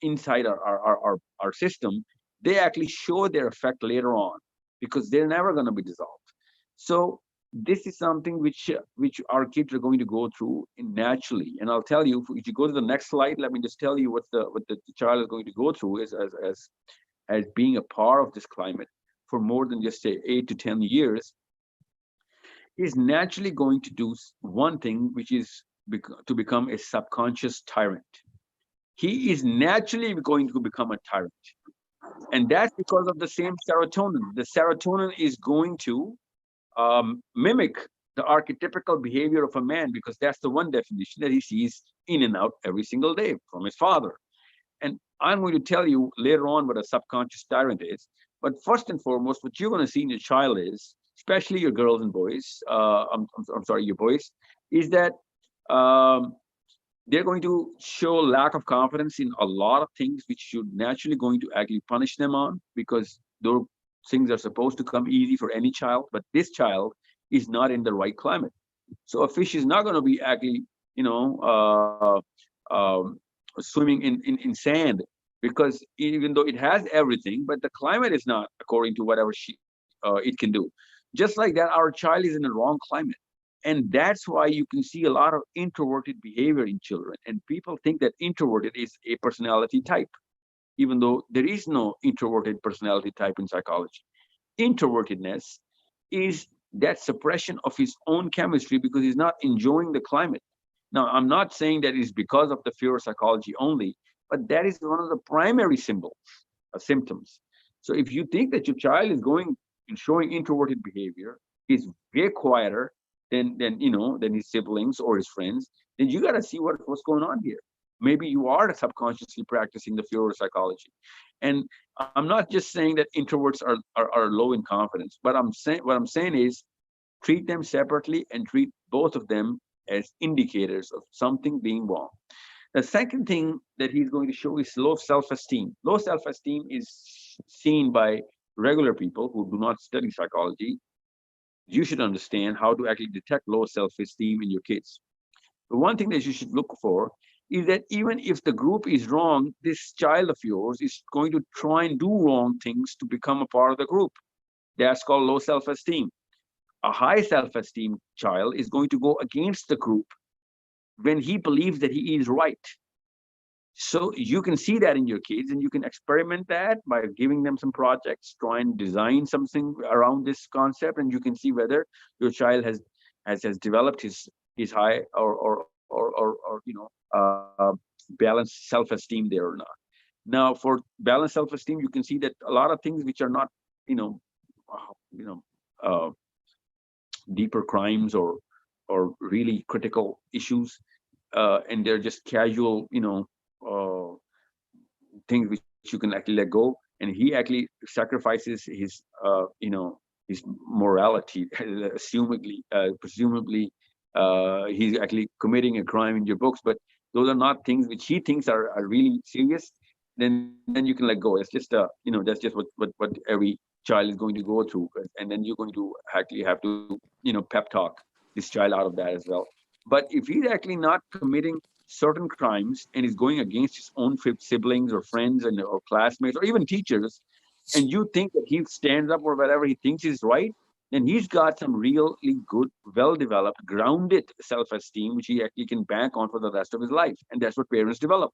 inside our system, they actually show their effect later on because they're never going to be dissolved. So this is something which our kids are going to go through naturally. And I'll tell you, if you go to the next slide, let me just tell you what the child is going to go through as being a part of this climate for more than just say 8 to 10 years. He's naturally going to do one thing, which is to become a subconscious tyrant. He is naturally going to become a tyrant. And that's because of the same serotonin. The serotonin is going to mimic the archetypical behavior of a man, because that's the one definition that he sees in and out every single day from his father. And I'm going to tell you later on what a subconscious tyrant is. But first and foremost, what you're going to see in your child is, especially your girls and boys, I'm sorry, your boys, is that they're going to show lack of confidence in a lot of things, which you're naturally going to actually punish them on, because those things are supposed to come easy for any child. But this child is not in the right climate. So a fish is not going to be actually, swimming in sand, because even though it has everything, but the climate is not according to whatever it can do. Just like that, our child is in the wrong climate. And that's why you can see a lot of introverted behavior in children. And people think that introverted is a personality type, even though there is no introverted personality type in psychology. Introvertedness is that suppression of his own chemistry because he's not enjoying the climate. Now, I'm not saying that it's because of the fear psychology only, but that is one of the primary symptoms. So if you think that your child is going and showing introverted behavior, is way quieter than his siblings or his friends, then you got to see what's going on here. Maybe you are subconsciously practicing the fear psychology. And I'm not just saying that introverts are low in confidence, but what I'm saying is treat them separately and treat both of them as indicators of something being wrong. The second thing that he's going to show is low self-esteem. Low self-esteem is seen by regular people who do not study psychology. You should understand how to actually detect low self-esteem in your kids. The one thing that you should look for is that even if the group is wrong, this child of yours is going to try and do wrong things to become a part of the group. That's called low self-esteem. A high self-esteem child is going to go against the group when he believes that he is right. So you can see that in your kids, and you can experiment that by giving them some projects, try and design something around this concept, and you can see whether your child has developed his high balanced self-esteem there or not. Now, for balanced self-esteem, you can see that a lot of things which are not, you know, you know, uh, deeper crimes or really critical issues, and they're just casual, things which you can actually let go. And he actually sacrifices his morality, presumably, he's actually committing a crime in your books, but those are not things which he thinks are really serious. Then you can let go. It's just that's just what every child is going to go through, and then you're going to actually have to pep talk this child out of that as well. But if he's actually not committing certain crimes and is going against his own siblings or friends or classmates or even teachers, and you think that he stands up for whatever he thinks is right, then he's got some really good, well-developed, grounded self-esteem, which he actually can bank on for the rest of his life. And that's what parents develop.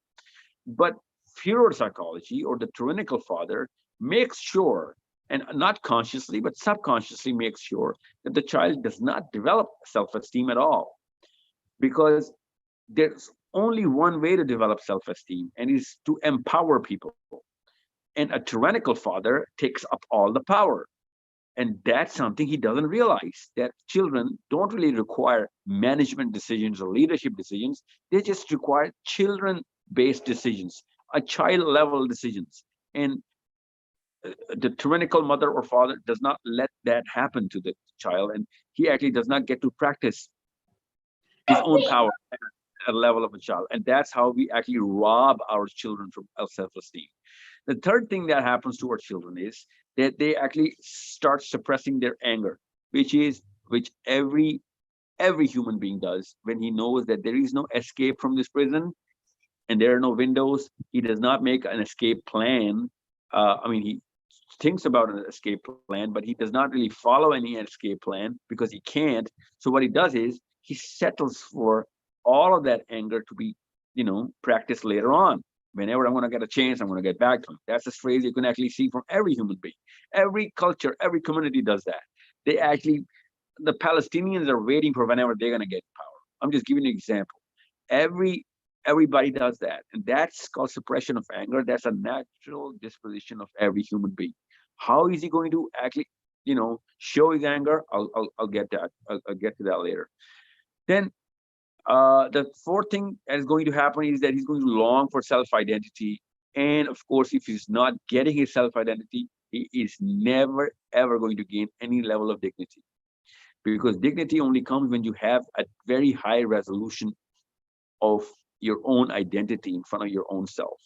But fear psychology, or the tyrannical father, makes sure, and not consciously, but subconsciously makes sure that the child does not develop self-esteem at all. Because there's only one way to develop self-esteem, and is to empower people. And a tyrannical father takes up all the power. And that's something he doesn't realize, that children don't really require management decisions or leadership decisions. They just require children-based decisions, a child-level decisions. And the tyrannical mother or father does not let that happen to the child, and he actually does not get to practice his own power at a level of a child. And that's how we actually rob our children from self-esteem. The third thing that happens to our children is that they actually start suppressing their anger, which every human being does when he knows that there is no escape from this prison and there are no windows. He does not make an escape plan. He thinks about an escape plan, but he does not really follow any escape plan because he can't. So what he does is he settles for all of that anger to be, practiced later on. Whenever I'm going to get a chance, I'm going to get back to him. That's a phrase you can actually see from every human being. Every culture, every community does that. The Palestinians are waiting for whenever they're going to get power. I'm just giving you an example. Everybody does that. And that's called suppression of anger. That's a natural disposition of every human being. How is he going to actually, show his anger? I'll get that. I'll get to that later. Then the fourth thing that is going to happen is that he's going to long for self-identity. And of course, if he's not getting his self-identity, he is never, ever going to gain any level of dignity. Because dignity only comes when you have a very high resolution of your own identity in front of your own self.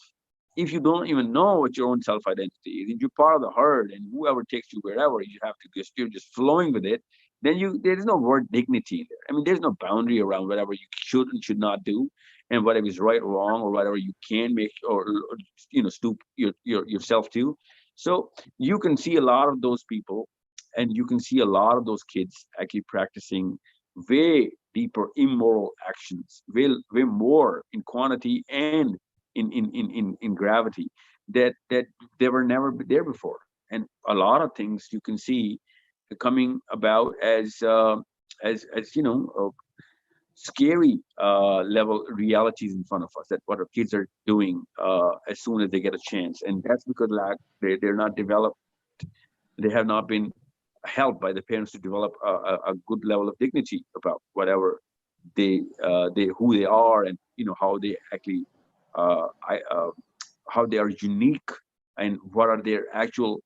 If you don't even know what your own self-identity is, and you're part of the herd, and whoever takes you wherever, you have to you're just flowing with it, then there is no word dignity there. I mean, there's no boundary around whatever you should and should not do, and whatever is right or wrong, or whatever you can make or stoop yourself to. So you can see a lot of those people, and you can see a lot of those kids actually practicing way deeper immoral actions, way more in quantity and in gravity that they were never there before. And a lot of things you can see coming about as scary level realities in front of us, that what our kids are doing as soon as they get a chance. And that's because they're not developed, they have not been helped by the parents to develop a good level of dignity about whatever they who they are, and how they actually how they are unique, and what is their actual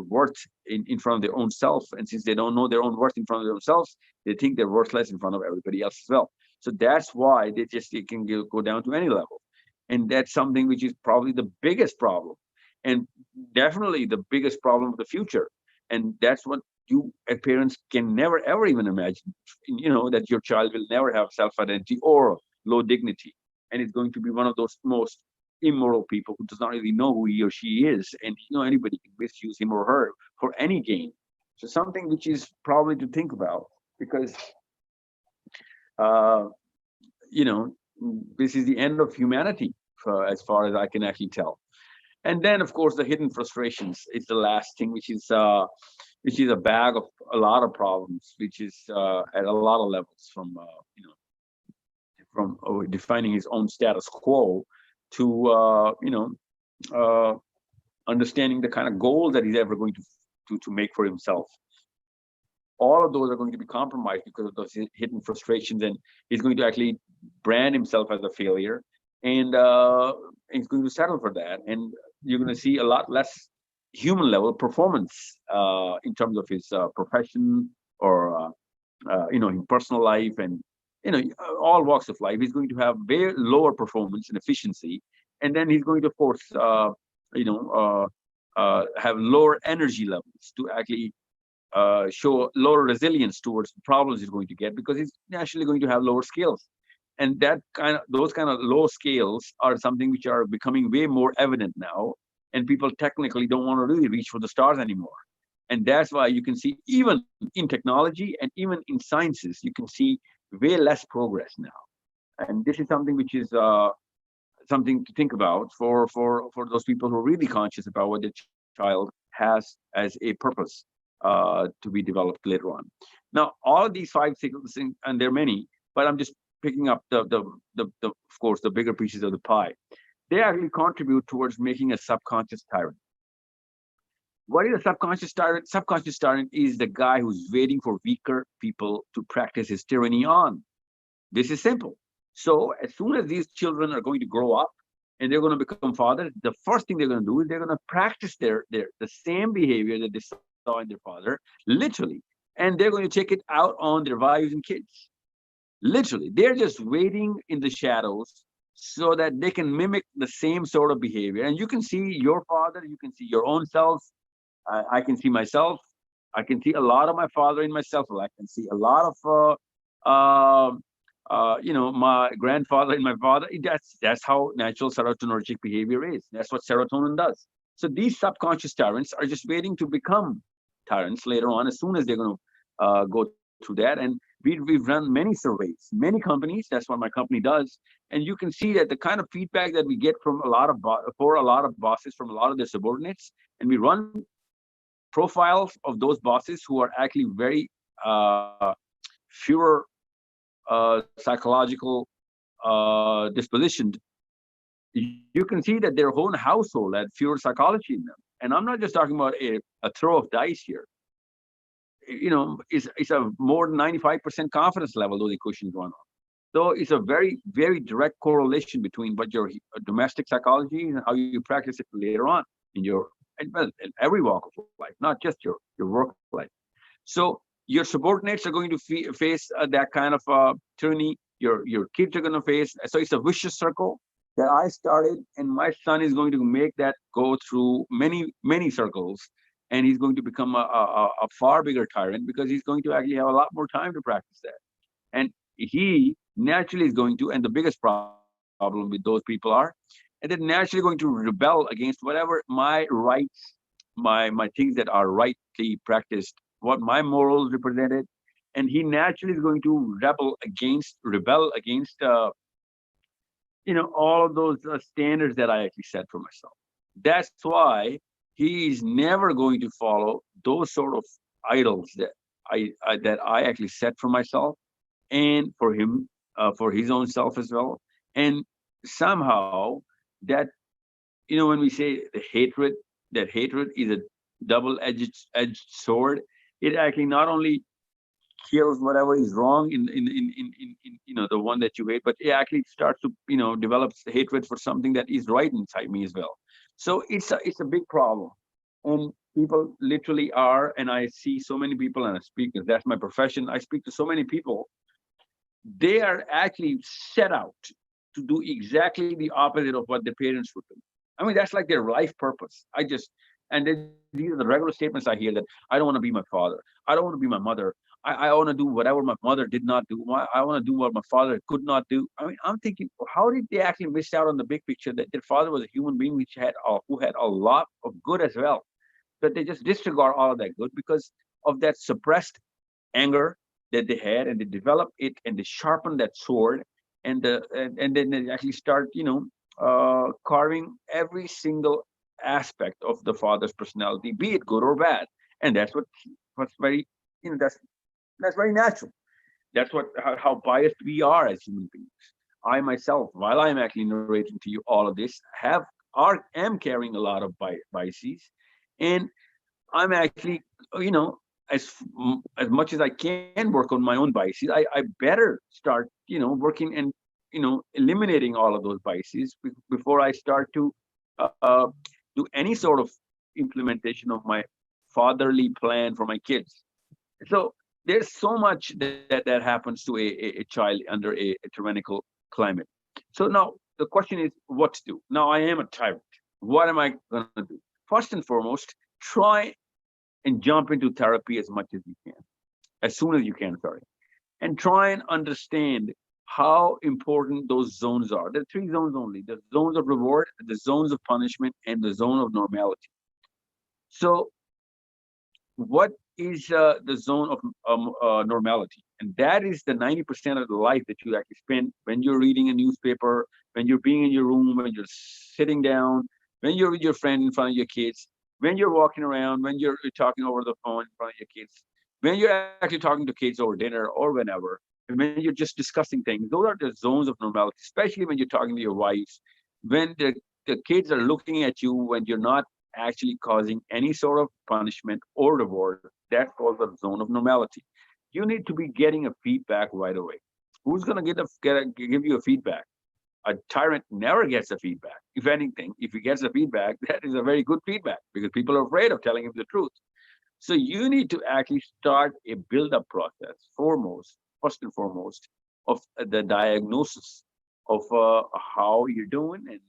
worth in front of their own self. And since they don't know their own worth in front of themselves, they think they're worthless in front of everybody else as well. So that's why they can go down to any level. And that's something which is probably the biggest problem, and definitely the biggest problem of the future. And that's what you as parents can never ever even imagine, that your child will never have self-identity or low dignity, and it's going to be one of those most immoral people who does not really know who he or she is, and anybody can misuse him or her for any gain. So something which is probably to think about, because uh, this is the end of humanity, as far as I can actually tell. And then, of course, the hidden frustrations is the last thing, which is a bag of a lot of problems, which is at a lot of levels, from defining his own status quo to understanding the kind of goals that he's ever going to make for himself. All of those are going to be compromised because of those hidden frustrations, and he's going to actually brand himself as a failure, and he's going to settle for that. And you're going to see a lot less human level performance in terms of his profession, or in personal life, and all walks of life. He's going to have way lower performance and efficiency, and then he's going to, of course, have lower energy levels to actually show lower resilience towards the problems he's going to get, because he's naturally going to have lower skills. And those kind of low scales are something which are becoming way more evident now, and people technically don't want to really reach for the stars anymore. And that's why you can see, even in technology and even in sciences, you can see way less progress now. And this is something which is something to think about for those people who are really conscious about what their child has as a purpose to be developed later on. Now, all of these 5 signals, and there are many, but I'm just picking up the of course, the bigger pieces of the pie. They actually contribute towards making a subconscious tyrant. What is a subconscious tyrant? Subconscious tyrant is the guy who's waiting for weaker people to practice his tyranny on. This is simple. So as soon as these children are going to grow up and they're going to become fathers, the first thing they're going to do is they're going to practice the same behavior that they saw in their father, literally, and they're going to take it out on their wives and kids. Literally, they're just waiting in the shadows so that they can mimic the same sort of behavior. And you can see your father, you can see your own self. I can see myself. I can see a lot of my father in myself. I can see a lot of my grandfather in my father. That's how natural serotonergic behavior is. That's what serotonin does. So these subconscious tyrants are just waiting to become tyrants later on, as soon as they're going to go through that. And we've run many surveys, many companies. That's what my company does. And you can see that the kind of feedback that we get from a lot of bosses, from a lot of their subordinates, and we run profiles of those bosses who are actually very fewer psychological dispositioned. You can see that their own household had fewer psychology in them. And I'm not just talking about a throw of dice here. It's a more than 95% confidence level, though the question is going on. So it's a very, very direct correlation between what your domestic psychology and how you practice it later on in every walk of life, not just your work life. So your subordinates are going to face that kind of tyranny. Your kids are going to face. So it's a vicious circle that I started, and my son is going to make that go through many, many circles. and he's going to become a far bigger tyrant because he's going to actually have a lot more time to practice that. And he naturally is going to, and the biggest problem with those people are, and they're naturally going to rebel against whatever my rights, my things that are rightly practiced, what my morals represented, and he naturally is going to rebel against all of those standards that I actually set for myself. That's why he is never going to follow those sort of idols that I actually set for myself and for him, for his own self as well. And somehow that, when we say the hatred, that hatred is a double-edged sword. It actually not only kills whatever is wrong in the one that you hate, but it actually starts to develops hatred for something that is right inside me as well. So it's a big problem, and people literally are. And I see so many people, and I speak, that's my profession. I speak to so many people. They are actually set out to do exactly the opposite of what their parents would do. I mean, that's like their life purpose. And these are the regular statements I hear, that I don't want to be my father. I don't want to be my mother. I want to do whatever my mother did not do. I want to do what my father could not do. I mean, I'm thinking, how did they actually miss out on the big picture that their father was a human being who had a lot of good as well, but they just disregard all of that good because of that suppressed anger that they had, and they develop it and they sharpen that sword, and then they actually start carving every single aspect of the father's personality, be it good or bad. And what's very that's very natural. That's how biased we are as human beings. I myself, while I'm actually narrating to you all of this, am carrying a lot of biases, and I'm actually, as as much as I can work on my own biases, I better start, working and eliminating all of those biases before I start to do any sort of implementation of my fatherly plan for my kids. So there's so much that happens to a child under a tyrannical climate. So now the question is what to do. Now I am a tyrant. What am I going to do? First and foremost, try and jump into therapy as much as you can, as soon as you can, sorry, and try and understand how important those zones are. There are three zones only: the zones of reward, the zones of punishment, and the zone of normality. So what is the zone of normality? And that is the 90% of the life that you actually spend when you're reading a newspaper, when you're being in your room, when you're sitting down, when you're with your friend in front of your kids, when you're walking around, when you're talking over the phone in front of your kids, when you're actually talking to kids over dinner or whenever, and when you're just discussing things. Those are the zones of normality, especially when you're talking to your wives, when the kids are looking at you, when you're not actually causing any sort of punishment or reward. That's called the zone of normality. You need to be getting a feedback right away. Who's going to give you a feedback? A tyrant never gets a feedback. If anything, if he gets a feedback, that is a very good feedback because people are afraid of telling him the truth. So you need to actually start a build-up process, first and foremost, of the diagnosis of how you're doing and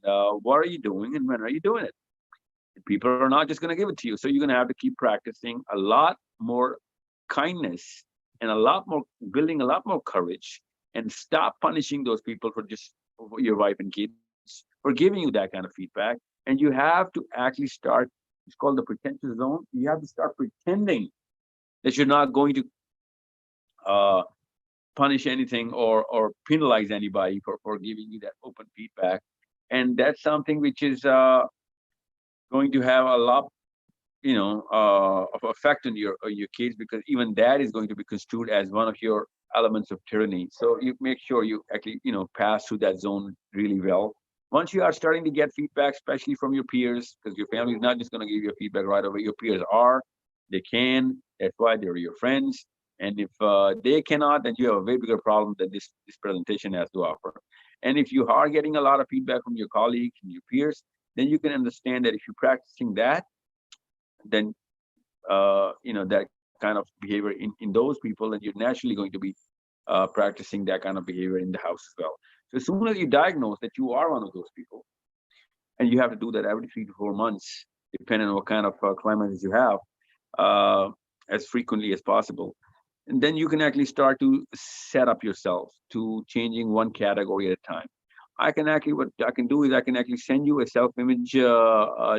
what are you doing and when are you doing it. People are not just going to give it to you. So you're going to have to keep practicing a lot more kindness and building a lot more courage, and stop punishing those people for just your wife and kids for giving you that kind of feedback. And you have to actually start, it's called the pretentious zone. You have to start pretending that you're not going to punish anything or penalize anybody for giving you that open feedback. And that's something which is going to have a lot, of effect on your kids, because even that is going to be construed as one of your elements of tyranny. So you make sure you actually, pass through that zone really well. Once you are starting to get feedback, especially from your peers, because your family is not just going to give you feedback right away. Your peers they can. That's why they're your friends. And if they cannot, then you have a way bigger problem that this presentation has to offer. And if you are getting a lot of feedback from your colleagues and your peers, then you can understand that if you're practicing that, then that kind of behavior in those people, then you're naturally going to be practicing that kind of behavior in the house as well. So as soon as you diagnose that you are one of those people, and you have to do that every 3 to 4 months, depending on what kind of climates you have, uh, as frequently as possible. And then you can actually start to set up yourself to changing one category at a time. What I can do is I can actually send you a self-image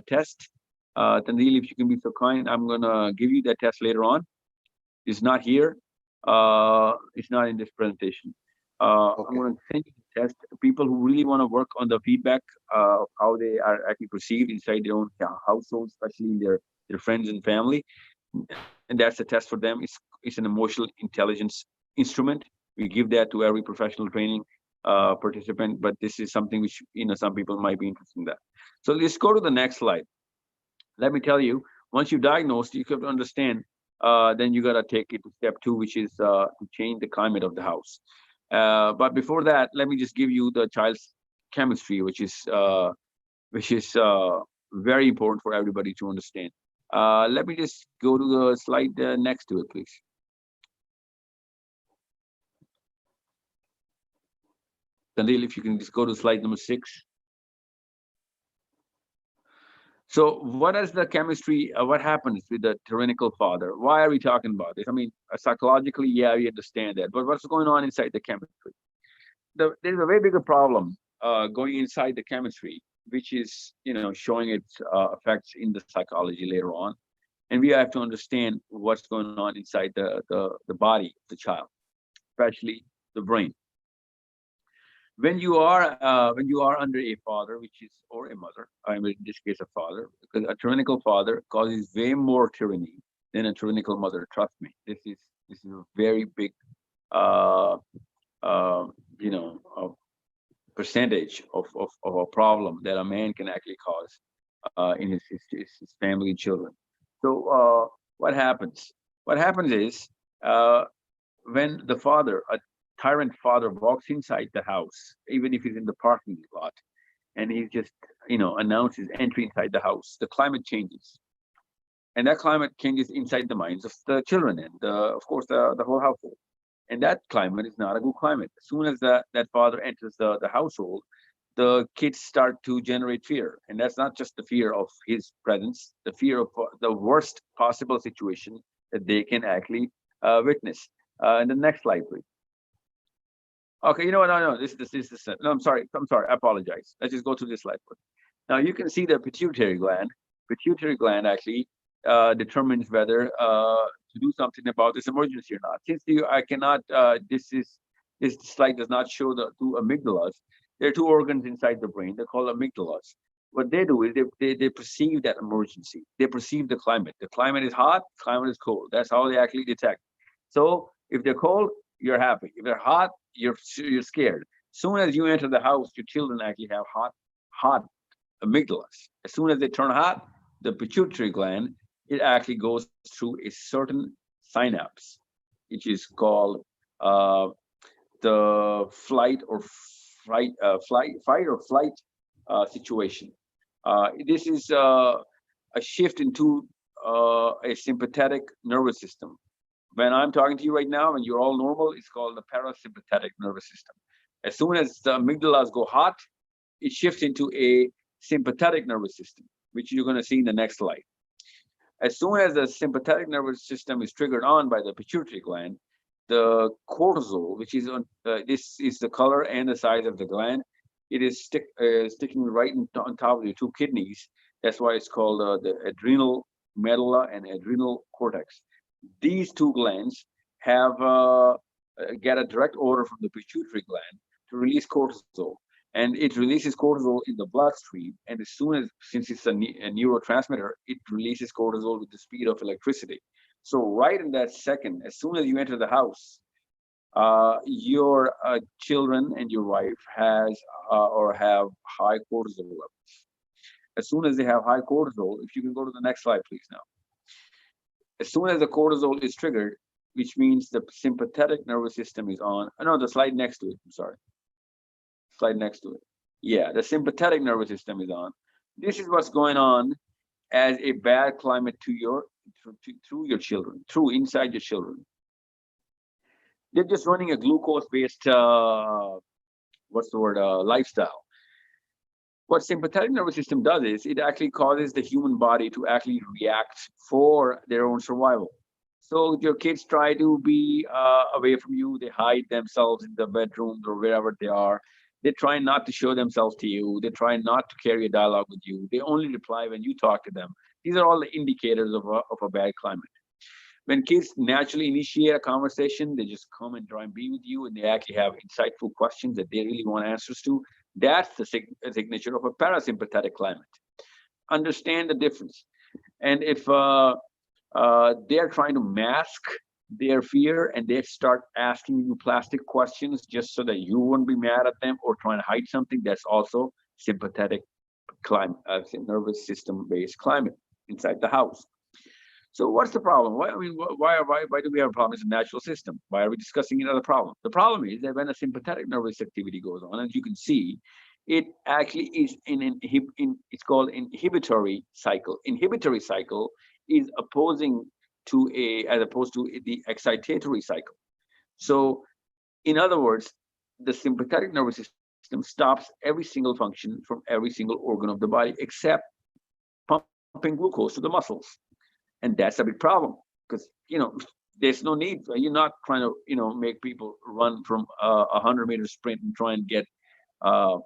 test. Tanzil, if you can be so kind, I'm gonna give you that test later on. It's not here. It's not in this presentation. I'm going to send you the test. People who really want to work on the feedback of how they are actually perceived inside their own household, especially in their friends and family, and that's a test for them. It's an emotional intelligence instrument. We give that to every professional training participant, but this is something which some people might be interested in that. So let's go to the next slide. Let me tell you, once you diagnosed, you have to understand. Then you got to take it to step 2, which is to change the climate of the house. But before that, let me just give you the child's chemistry, which is very important for everybody to understand. Let me just go to the slide next to it, please. Kandil, if you can just go to slide number 6. So what is the chemistry? What happens with the tyrannical father? Why are we talking about this? I mean, psychologically, yeah, we understand that. But what's going on inside the chemistry? There's a way bigger problem going inside the chemistry, which is, showing its effects in the psychology later on. And we have to understand what's going on inside the body of the child, especially the brain. When you are under a father, or a mother, in this case a father, because a tyrannical father causes way more tyranny than a tyrannical mother. Trust me, this is a very big percentage of a problem that a man can actually cause in his family and children. So what happens? What happens is when the father, a tyrant father, walks inside the house, even if he's in the parking lot, and he just announces entry inside the house, the climate changes, and that climate changes inside the minds of the children and of course the whole household. And that climate is not a good climate. As soon as that father enters the household, the kids start to generate fear, and that's not just the fear of his presence, the fear of the worst possible situation that they can actually witness. And the next slide, please. Okay, you know what? No, this. No, I'm sorry. I apologize. Let's just go to this slide. Now you can see the pituitary gland. Pituitary gland actually determines whether to do something about this emergency or not. Since I cannot, this slide does not show the 2 amygdalas. There are 2 organs inside the brain. They're called amygdalas. What they do is they perceive that emergency. They perceive the climate. The climate is hot. The climate is cold. That's how they actually detect. So if they're cold, you're happy. If they're hot, you're scared. Soon as you enter the house, your children actually have hot amygdalas. As soon as they turn hot, the pituitary gland, it actually goes through a certain synapse, which is called the fight or flight situation. This is a shift into a sympathetic nervous system. When I'm talking to you right now, when you're all normal, it's called the parasympathetic nervous system. As soon as the amygdalas go hot, it shifts into a sympathetic nervous system, which you're going to see in the next slide. As soon as the sympathetic nervous system is triggered on by the pituitary gland, the cortisol, which is on this is the color and the size of the gland, it is sticking right on top of your 2 kidneys. That's why it's called the adrenal medulla and adrenal cortex. These 2 glands have get a direct order from the pituitary gland to release cortisol, and it releases cortisol in the bloodstream. And as soon as, since it's a neurotransmitter, it releases cortisol with the speed of electricity. So right in that second, as soon as you enter the house, your children and your wife has or have high cortisol levels. As soon as they have high cortisol, if you can go to the next slide, please now. As soon as the cortisol is triggered, which means the sympathetic nervous system is on. No, the slide next to it. I'm sorry. Slide next to it. Yeah, the sympathetic nervous system is on. This is what's going on as a bad climate through your children, inside your children. They're just running a glucose-based, lifestyle. What sympathetic nervous system does is it actually causes the human body to actually react for their own survival. So your kids try to be away from you, they hide themselves in the bedrooms or wherever they are. They try not to show themselves to you. They try not to carry a dialogue with you. They only reply when you talk to them. These are all the indicators of a bad climate. When kids naturally initiate a conversation, they just come and try and be with you, and they actually have insightful questions that they really want answers to. That's the signature of a parasympathetic climate. Understand the difference. And if they're trying to mask their fear and they start asking you plastic questions just so that you won't be mad at them or trying to hide something, that's also sympathetic climate, nervous system based climate inside the house. So what's the problem? Why, I mean, why do we have a problem? It's a natural system. Why are we discussing another problem? The problem is that when a sympathetic nervous activity goes on, as you can see, it actually is it's called inhibitory cycle. Inhibitory cycle is opposing to as opposed to the excitatory cycle. So in other words, the sympathetic nervous system stops every single function from every single organ of the body except pumping glucose to the muscles. And that's a big problem because, there's no need. You're not trying to, make people run from a 100-meter sprint and try and get the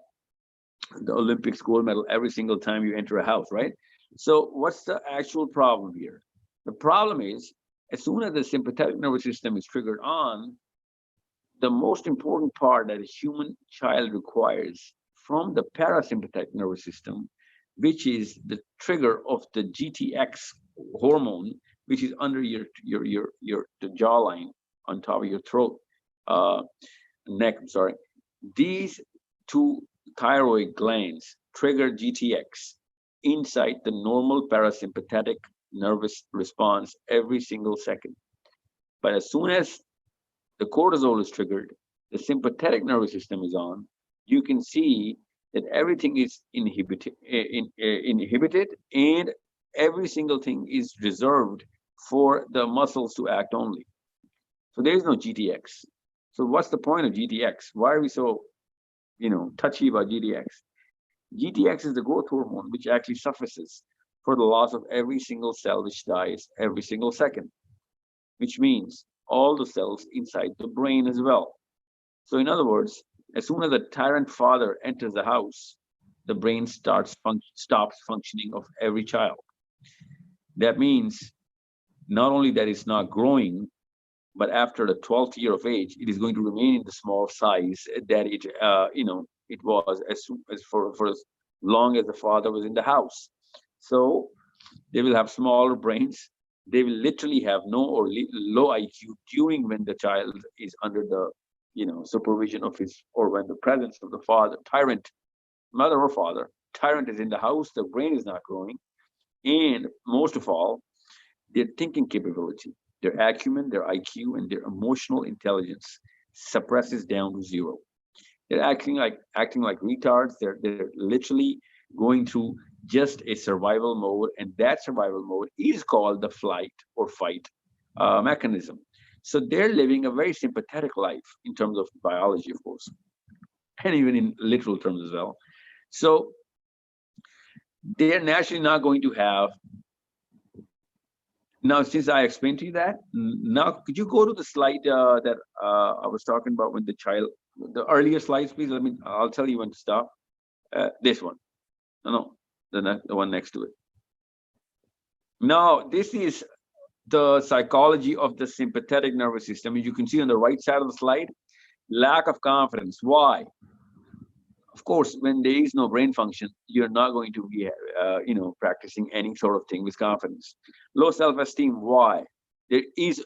Olympics gold medal every single time you enter a house, right? So what's the actual problem here? The problem is, as soon as the sympathetic nervous system is triggered on, the most important part that a human child requires from the parasympathetic nervous system, which is the trigger of the GTX hormone, which is under the jawline on top of your throat, neck. I'm sorry. These two thyroid glands trigger GTX inside the normal parasympathetic nervous response every single second. But as soon as the cortisol is triggered, the sympathetic nervous system is on, you can see that everything is inhibited and every single thing is reserved for the muscles to act only. So there is no GTX. So what's the point of GTX? Why are we so, touchy about GTX? GTX is the growth hormone which actually suffices for the loss of every single cell which dies every single second, which means all the cells inside the brain as well. So in other words, as soon as a tyrant father enters the house, the brain stops functioning of every child. That means not only that it's not growing, but after the 12th year of age, it is going to remain in the small size that it was as for as long as the father was in the house. So they will have smaller brains. They will literally have no or low IQ during when the child is under the supervision of his, or when the presence of the father, tyrant, mother or father, tyrant is in the house, the brain is not growing. And most of all, their thinking capability, their acumen, their IQ, and their emotional intelligence suppresses down to zero. They're acting like retards. They're literally going through just a survival mode, and that survival mode is called the flight or fight mechanism. So they're living a very sympathetic life in terms of biology, of course, and even in literal terms as well. So they're naturally not going to have. Now, since I explained to you that, now could you go to the slide that I was talking about when the child, the earlier slides, please? I'll tell you when to stop. This one. No, the one next to it. Now, this is the psychology of the sympathetic nervous system. As you can see on the right side of the slide, lack of confidence. Why? Of course, when there is no brain function, you're not going to be, practicing any sort of thing with confidence. Low self-esteem. Why? There is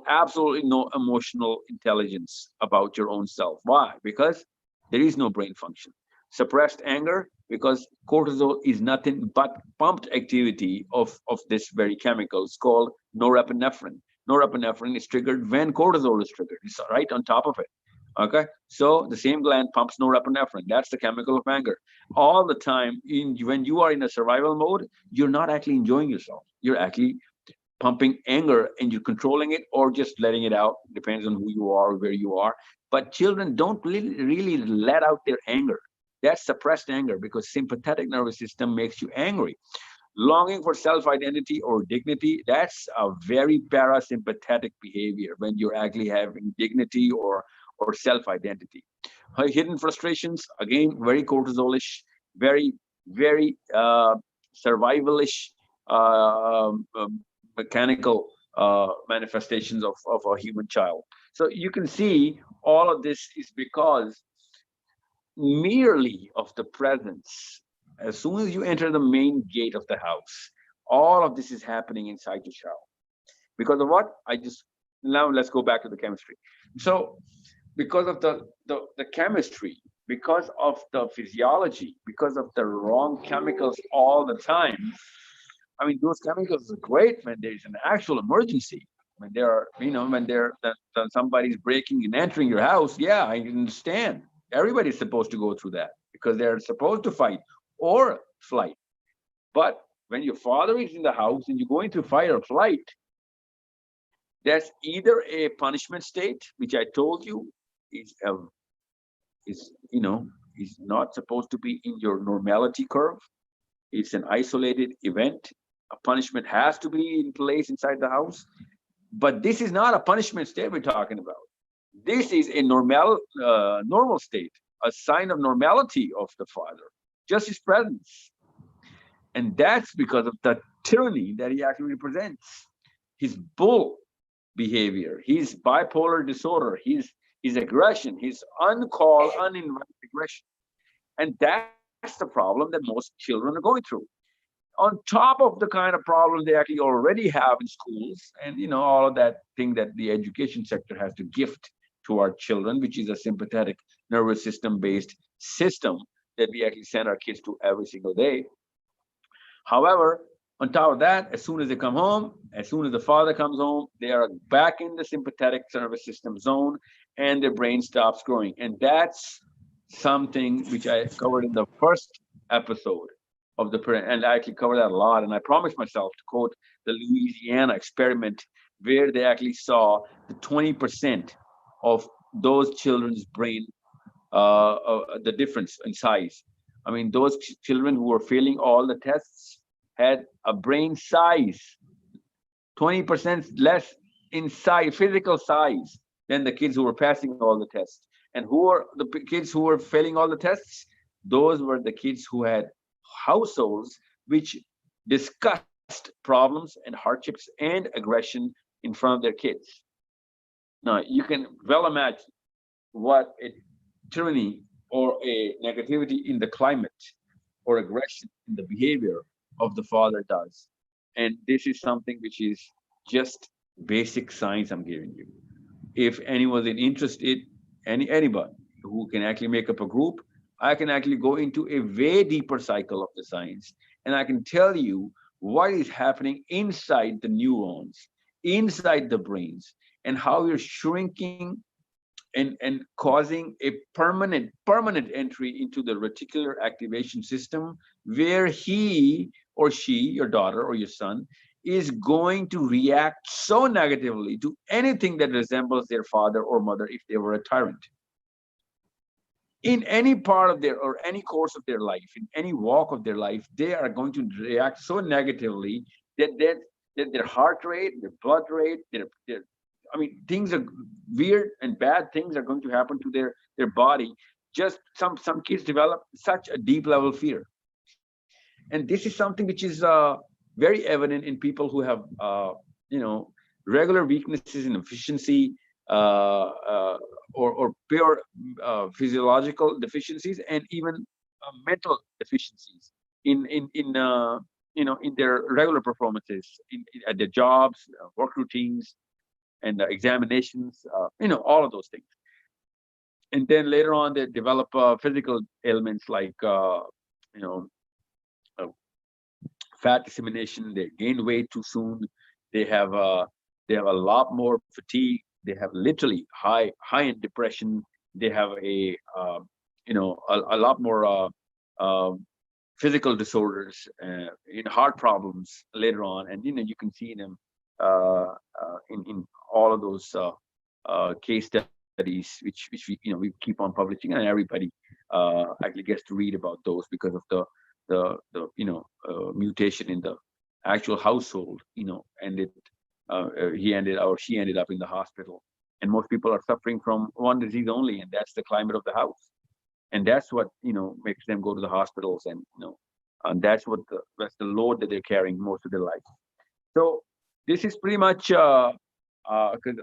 absolutely no emotional intelligence about your own self. Why? Because there is no brain function. Suppressed anger, because cortisol is nothing but pumped activity of this very chemical. It's called norepinephrine. Norepinephrine is triggered when cortisol is triggered. It's right on top of it. Okay, so the same gland pumps norepinephrine. That's the chemical of anger. All the time, when you are in a survival mode, you're not actually enjoying yourself. You're actually pumping anger, and you're controlling it or just letting it out. Depends on who you are, where you are. But children don't really let out their anger. That's suppressed anger, because sympathetic nervous system makes you angry. Longing for self-identity or dignity, that's a very parasympathetic behavior when you're actually having dignity or self-identity. Hidden frustrations, again, very cortisolish, very, very survivalish, mechanical manifestations of a human child. So you can see all of this is because merely of the presence. As soon as you enter the main gate of the house, all of this is happening inside your child. Because of what? Now let's go back to the chemistry. So because of the chemistry, because of the physiology, because of the wrong chemicals all the time. I mean, those chemicals are great when there's an actual emergency. When there are, when somebody's breaking and entering your house, yeah, I understand. Everybody's supposed to go through that because they're supposed to fight or flight. But when your father is in the house and you're going through fight or flight, that's either a punishment state, which I told you is is is not supposed to be in your normality curve. It's an isolated event. A punishment has to be in place inside the house. But this is not a punishment state we're talking about. This is a normal state, a sign of normality of the father, just his presence. And that's because of the tyranny that he actually represents. His bull behavior, his bipolar disorder, his aggression, his uncalled, uninvited aggression. And that's the problem that most children are going through. On top of the kind of problem they actually already have in schools, and all of that thing that the education sector has to gift to our children, which is a sympathetic nervous system based system that we actually send our kids to every single day. However, on top of that, as soon as they come home, as soon as the father comes home, they are back in the sympathetic nervous system zone and their brain stops growing. And that's something which I covered in the first episode of the parent, and I actually covered that a lot. And I promised myself to quote the Louisiana experiment, where they actually saw the 20% of those children's brain, the difference in size. I mean, those children who were failing all the tests had a brain size 20% less in size, physical size, than the kids who were passing all the tests. And who are the kids who were failing all the tests? Those were the kids who had households which discussed problems and hardships and aggression in front of their kids. Now, you can well imagine what a tyranny or a negativity in the climate or aggression in the behavior of the father does. And this is something which is just basic science I'm giving you. If anyone is interested, anybody who can actually make up a group, I can actually go into a way deeper cycle of the science, and I can tell you what is happening inside the neurons, inside the brains, and how you're shrinking and causing a permanent entry into the reticular activation system, where he or she, your daughter or your son, is going to react so negatively to anything that resembles their father or mother if they were a tyrant. In any part of their or any course of their life, in any walk of their life, they are going to react so negatively that their heart rate, their blood rate, their I mean, things are weird and bad things are going to happen to their body. Just some kids develop such a deep level fear, and this is something which is very evident in people who have regular weaknesses in efficiency, or pure physiological deficiencies, and even mental deficiencies in their regular performances at their jobs, work routines, and examinations, all of those things. And then later on, they develop physical ailments like, uh, fat dissemination. They gain weight too soon. They have a lot more fatigue. They have literally high end depression. They have a lot more physical disorders, heart problems later on, and you can see them in all of those case studies, which we keep on publishing, and everybody actually gets to read about those because of the mutation in the actual household, and he ended or she ended up in the hospital. And most people are suffering from one disease only, and that's the climate of the house. And that's what makes them go to the hospitals, and that's the load that they're carrying most of their life. So this is pretty much because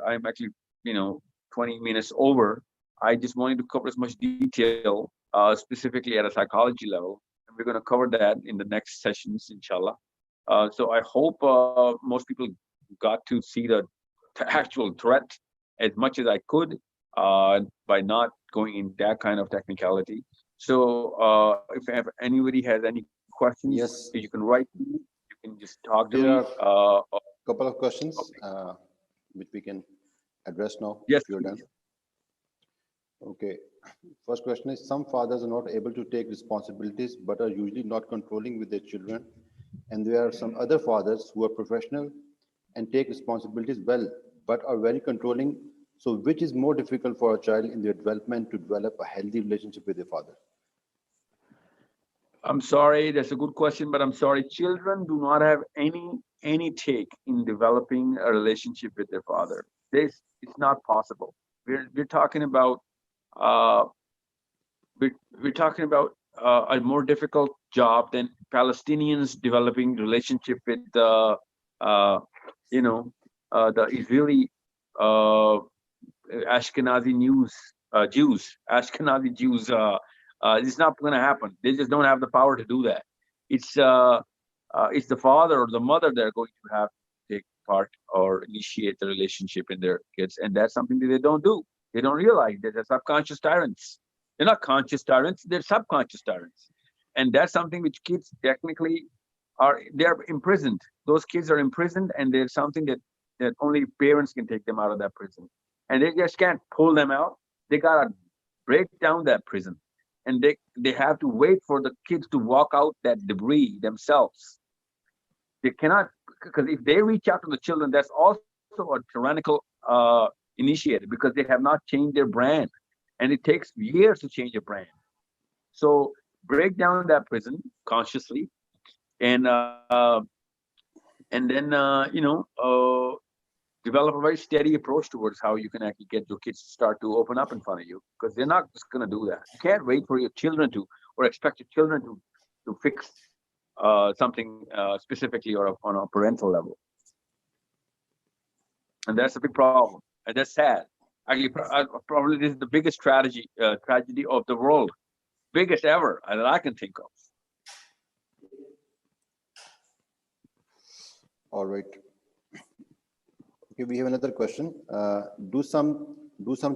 I'm actually 20 minutes over. I just wanted to cover as much detail, specifically at a psychology level, and we're going to cover that in the next sessions, inshallah. So I hope most people got to see the actual threat as much as I could by not going in that kind of technicality. So if anybody has any questions, Yes. you can write me. You can just talk to There me. are a couple of questions which we can address now. Yes, if you're done. Okay. First question is, some fathers are not able to take responsibilities but are usually not controlling with their children. And there are some other fathers who are professional and take responsibilities well, but are very controlling. So which is more difficult for a child in their development to develop a healthy relationship with their father? I'm sorry, that's a good question, but I'm sorry. Children do not have any take in developing a relationship with their father. It's not possible. We're talking about uh, we're talking about a more difficult job than Palestinians developing relationship with uh, the Israeli uh, Ashkenazi Jews, Ashkenazi Jews. It's not going to happen. They just don't have the power to do that. It's the father or the mother that are going to have to take part or initiate the relationship in their kids, and that's something that they don't do. They don't realize that they're subconscious tyrants. They're not conscious tyrants; they're subconscious tyrants, and that's something which kids technically they're imprisoned. Those kids are imprisoned, and there's something that only parents can take them out of that prison, and they just can't pull them out. They gotta break down that prison, and they have to wait for the kids to walk out that debris themselves. They cannot, because if they reach out to the children, that's also a tyrannical initiative, because they have not changed their brand, and it takes years to change a brand. So break down that prison consciously, and then develop a very steady approach towards how you can actually get your kids to start to open up in front of you, because they're not just going to do that. You can't wait for your children to, or expect your children to fix something specifically or on a parental level. And that's a big problem, and that's sad. Actually, probably this is the biggest tragedy of the world, biggest ever that I can think of. All right. Okay, we have another question. Do some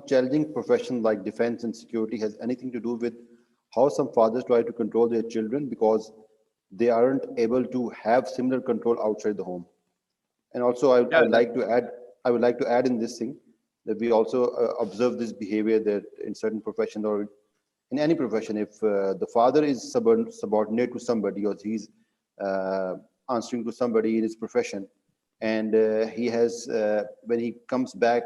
challenging professions like defense and security has anything to do with how some fathers try to control their children because they aren't able to have similar control outside the home? And also, I would like to add in this thing that we also observe this behavior that in certain professions or in any profession, if the father is subordinate to somebody or he's answering to somebody in his profession, and he has when he comes back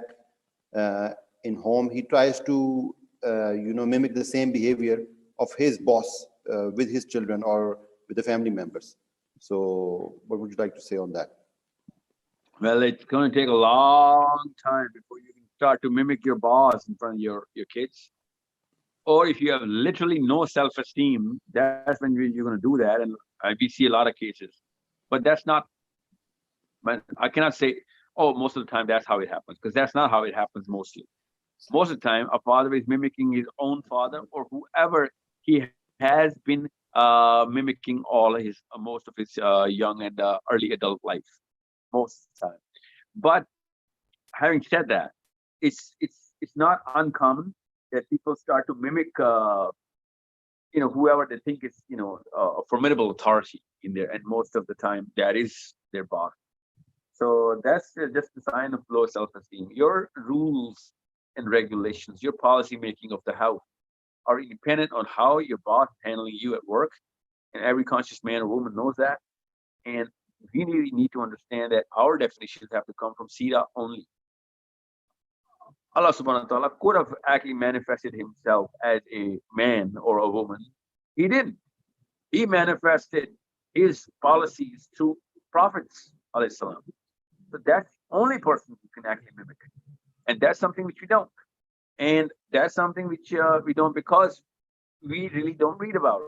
in home, he tries to mimic the same behavior of his boss with his children or with the family members. So what would you like to say on that? Well, it's going to take a long time before you can start to mimic your boss in front of your kids. Or if you have literally no self-esteem, that's when you're going to do that. And we see a lot of cases. But that's not, I cannot say, oh, most of the time that's how it happens, because that's not how it happens mostly. Most of the time, a father is mimicking his own father or whoever he has been mimicking most of his young and early adult life, most of the time. But having said that, it's not uncommon that people start to mimic whoever they think is a formidable authority in there, and most of the time that is their boss. So that's just a sign of low self-esteem. Your rules and regulations, your policy making of the house are independent on how your boss is handling you at work, and every conscious man or woman knows that. And we really need to understand that our definitions have to come from Sita only. Allah subhanahu wa ta'ala could have actually manifested himself as a man or a woman. He didn't. He manifested his policies through prophets, alayhi salam. So that's the only person who can actually mimic it. And that's something which we don't. And that's something which we don't because we really don't read about it.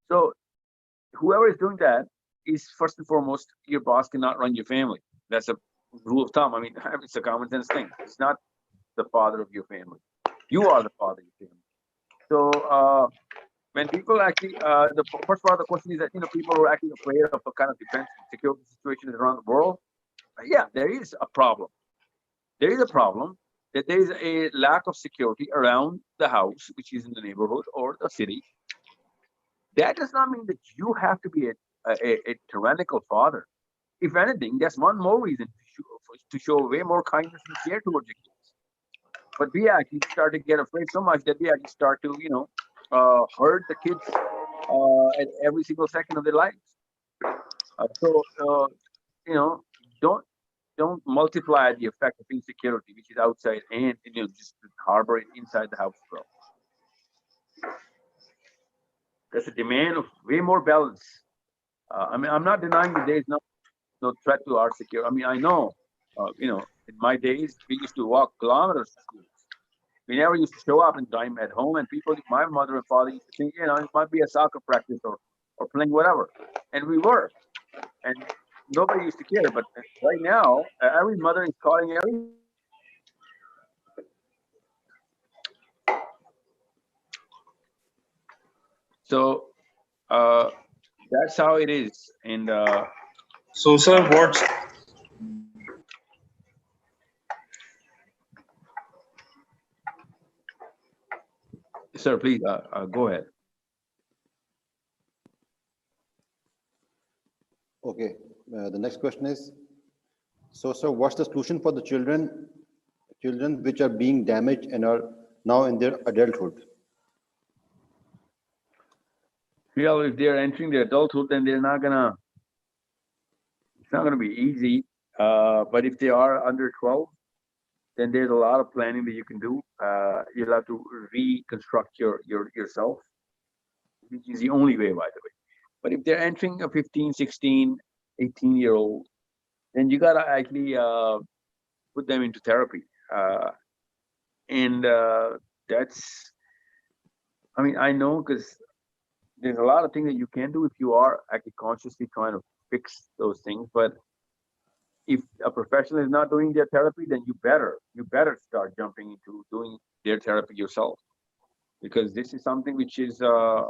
So whoever is doing that is first and foremost, your boss cannot run your family. That's a rule of thumb. I mean, it's a common sense thing. It's not the father of your family. You are the father of your family. So when people actually, the first part of the question is that people are actually afraid of a kind of defense and security situations around the world. Yeah, there is a problem. There is a problem that there is a lack of security around the house, which is in the neighborhood or the city. That does not mean that you have to be a tyrannical father. If anything, that's one more reason to show way more kindness and care towards your kids. But we actually start to get afraid so much that we actually start to, hurt the kids at every single second of their lives. So, don't multiply the effect of insecurity, which is outside, and just harbor it inside the house as well. There's a demand of way more balance. I mean, I'm not denying that there is no threat to our security. I mean, I know, in my days, we used to walk kilometers to school. We never used to show up in time at home, and my mother and father used to think, it might be a soccer practice or playing whatever, and we were, and nobody used to care. But right now, every mother is calling every. So that's how it is, and So, sir, what's sir, please go ahead. Okay, the next question is, so sir, what's the solution for the children which are being damaged and are now in their adulthood? Well, if they're entering their adulthood, then it's not gonna be easy. But if they are under 12, then there's a lot of planning that you can do. You'll have to reconstruct yourself, which is the only way, by the way. But if they're entering a 15, 16, 18-year-old, then you gotta actually put them into therapy. And that's, I mean, I know because there's a lot of things that you can do if you are actually consciously trying to fix those things. But if a professional is not doing their therapy, then you better start jumping into doing their therapy yourself, because this is something which is, I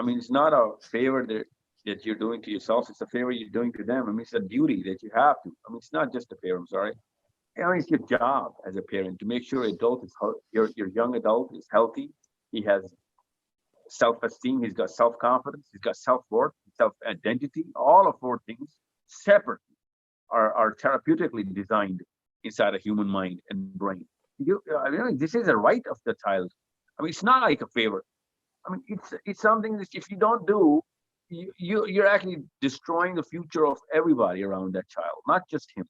mean, it's not a favor that you're doing to yourself. It's a favor you're doing to them. I mean, it's a duty that you have to. I mean, it's not just a favor. I'm sorry. I mean, it's your job as a parent to make sure your young adult is healthy. He has self-esteem. He's got self-confidence. He's got self-worth, self-identity. All of four things separately are therapeutically designed inside a human mind and brain. I mean, this is a right of the child. I mean, it's not like a favor. I mean, it's something that if you don't do, you're actually destroying the future of everybody around that child, not just him.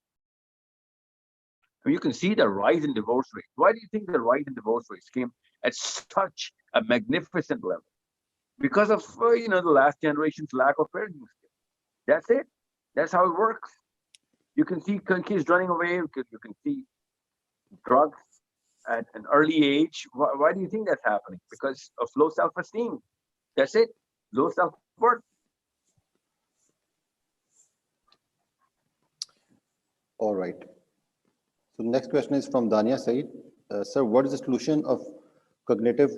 I mean, you can see the rise in divorce rates. Why do you think the rise in divorce rates came at such a magnificent level? Because of the last generation's lack of parenting skills. That's it. That's how it works. You can see kids running away because you can see drugs at an early age. Why do you think that's happening? Because of low self-esteem. That's it. Low self-worth. All right. So the next question is from Dania Said. Sir, what is the solution of cognitive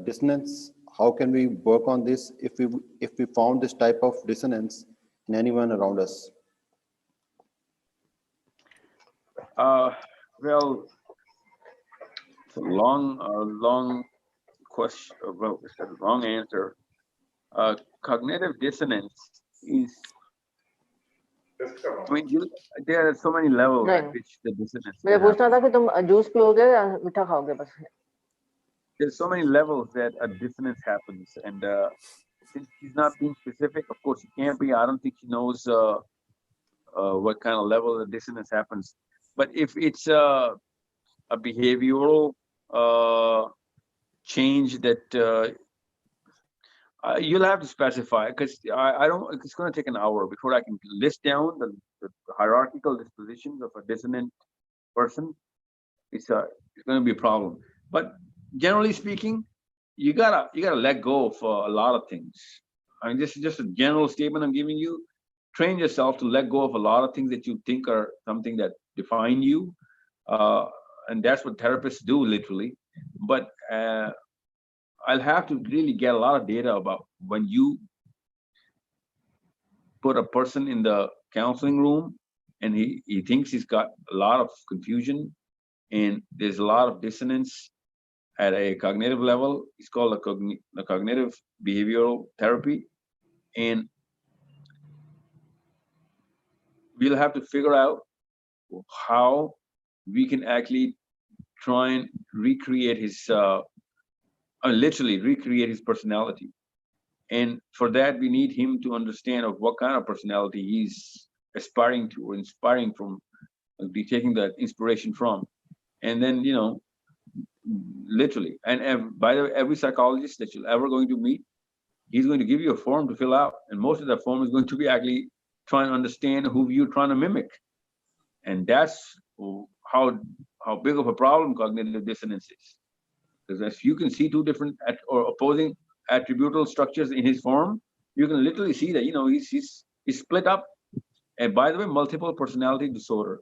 dissonance? How can we work on this if we found this type of dissonance in anyone around us? Well, it's a long question. Well, it's a long answer. Cognitive dissonance is, I mean, there are so many levels at which the dissonance. मैं पूछना था कि तुम juice पियोगे या मीठा खाओगे बस. There's so many levels that a dissonance happens, and since she's not being specific, of course she can't be. I don't think she knows what kind of level of dissonance happens. But if it's a behavioral change that you'll have to specify, because I don't. It's going to take an hour before I can list down the hierarchical dispositions of a dissonant person. It's going to be a problem. But generally speaking, you gotta let go of a lot of things. I mean, this is just a general statement I'm giving you. Train yourself to let go of a lot of things that you think are something that define you, uh, and that's what therapists do, literally. But I'll have to really get a lot of data about when you put a person in the counseling room and he thinks he's got a lot of confusion and there's a lot of dissonance at a cognitive level. It's called the cognitive behavioral therapy. And we'll have to figure out how we can actually try and recreate his, literally recreate his personality. And for that, we need him to understand of what kind of personality he's aspiring to or inspiring from, be taking that inspiration from. And then, literally, and by the way, every psychologist that you're ever going to meet, he's going to give you a form to fill out. And most of that form is going to be actually trying to understand who you're trying to mimic. And that's how big of a problem cognitive dissonance is. Because if you can see two different or opposing attributable structures in his form, you can literally see that, he's split up. And by the way, multiple personality disorder,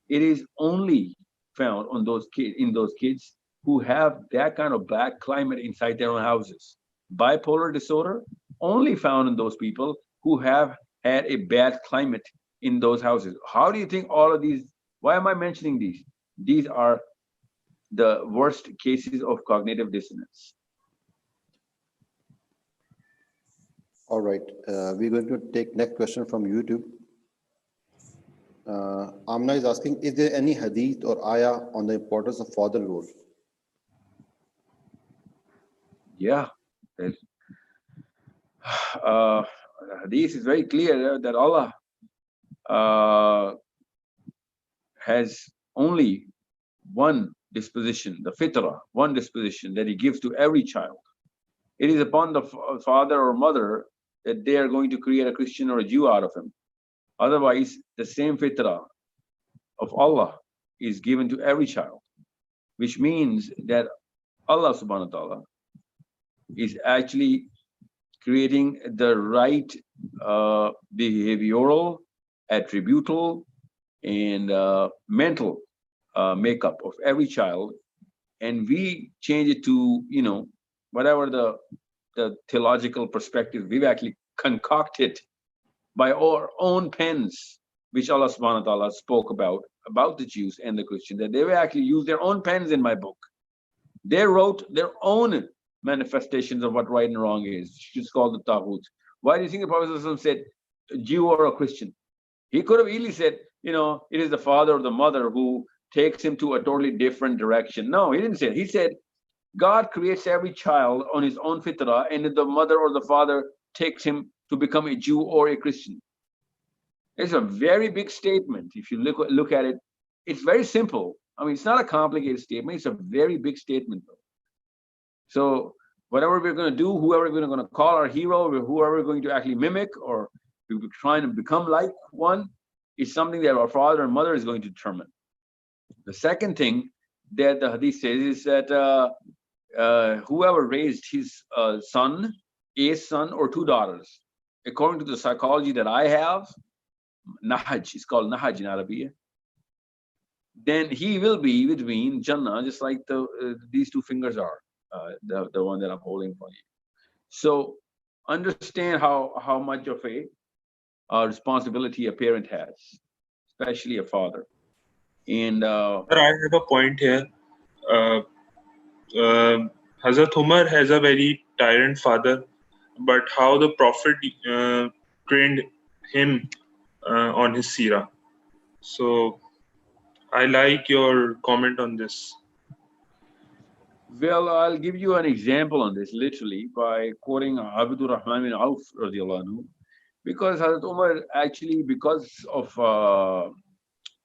it is only found on those kids who have that kind of bad climate inside their own houses. Bipolar disorder only found in those people who have had a bad climate in those houses. How do you think all of these, why am I mentioning these? These are the worst cases of cognitive dissonance. All right, we're going to take next question from YouTube. Amna is asking, is there any hadith or ayah on the importance of father role? Yeah. Hadith is very clear that Allah has only one disposition, the fitrah, one disposition that he gives to every child. It is upon the father or mother that they are going to create a Christian or a Jew out of him. Otherwise, the same fitrah of Allah is given to every child, which means that Allah subhanahu wa ta'ala is actually creating the right behavioral, attributable, and mental makeup of every child. And we change it to, whatever the theological perspective we've actually concocted by our own pens, which Allah subhanahu wa ta'ala spoke about the Jews and the Christians, that they will actually use their own pens in my book. They wrote their own manifestations of what right and wrong is. It's called the Taghut. Why do you think the Prophet said a Jew or a Christian? He could have easily said, it is the father or the mother who takes him to a totally different direction. No, he didn't say it. He said, God creates every child on his own fitrah, and the mother or the father takes him to become a Jew or a Christian. It's a very big statement. If you look at it, it's very simple. I mean, it's not a complicated statement. It's a very big statement, though. So whatever we're going to do, whoever we're going to call our hero, or whoever we're going to actually mimic, or we're trying to become like one, is something that our father and mother is going to determine. The second thing that the hadith says is that whoever raised his son, a son or two daughters, according to the psychology that I have, Nahaj, it's called Nahaj in Arabic, then he will be between Jannah, just like these two fingers are, the one that I'm holding for you. So understand how much of a responsibility a parent has, especially a father. And Sir, I have a point here. Hazrat Umar has a very tyrant father, but how the Prophet trained him on his seerah. So I like your comment on this. well, I'll give you an example on this, literally, by quoting Abdur Rahman bin Auf radiallahu anhu, because Hazrat Umar actually, because of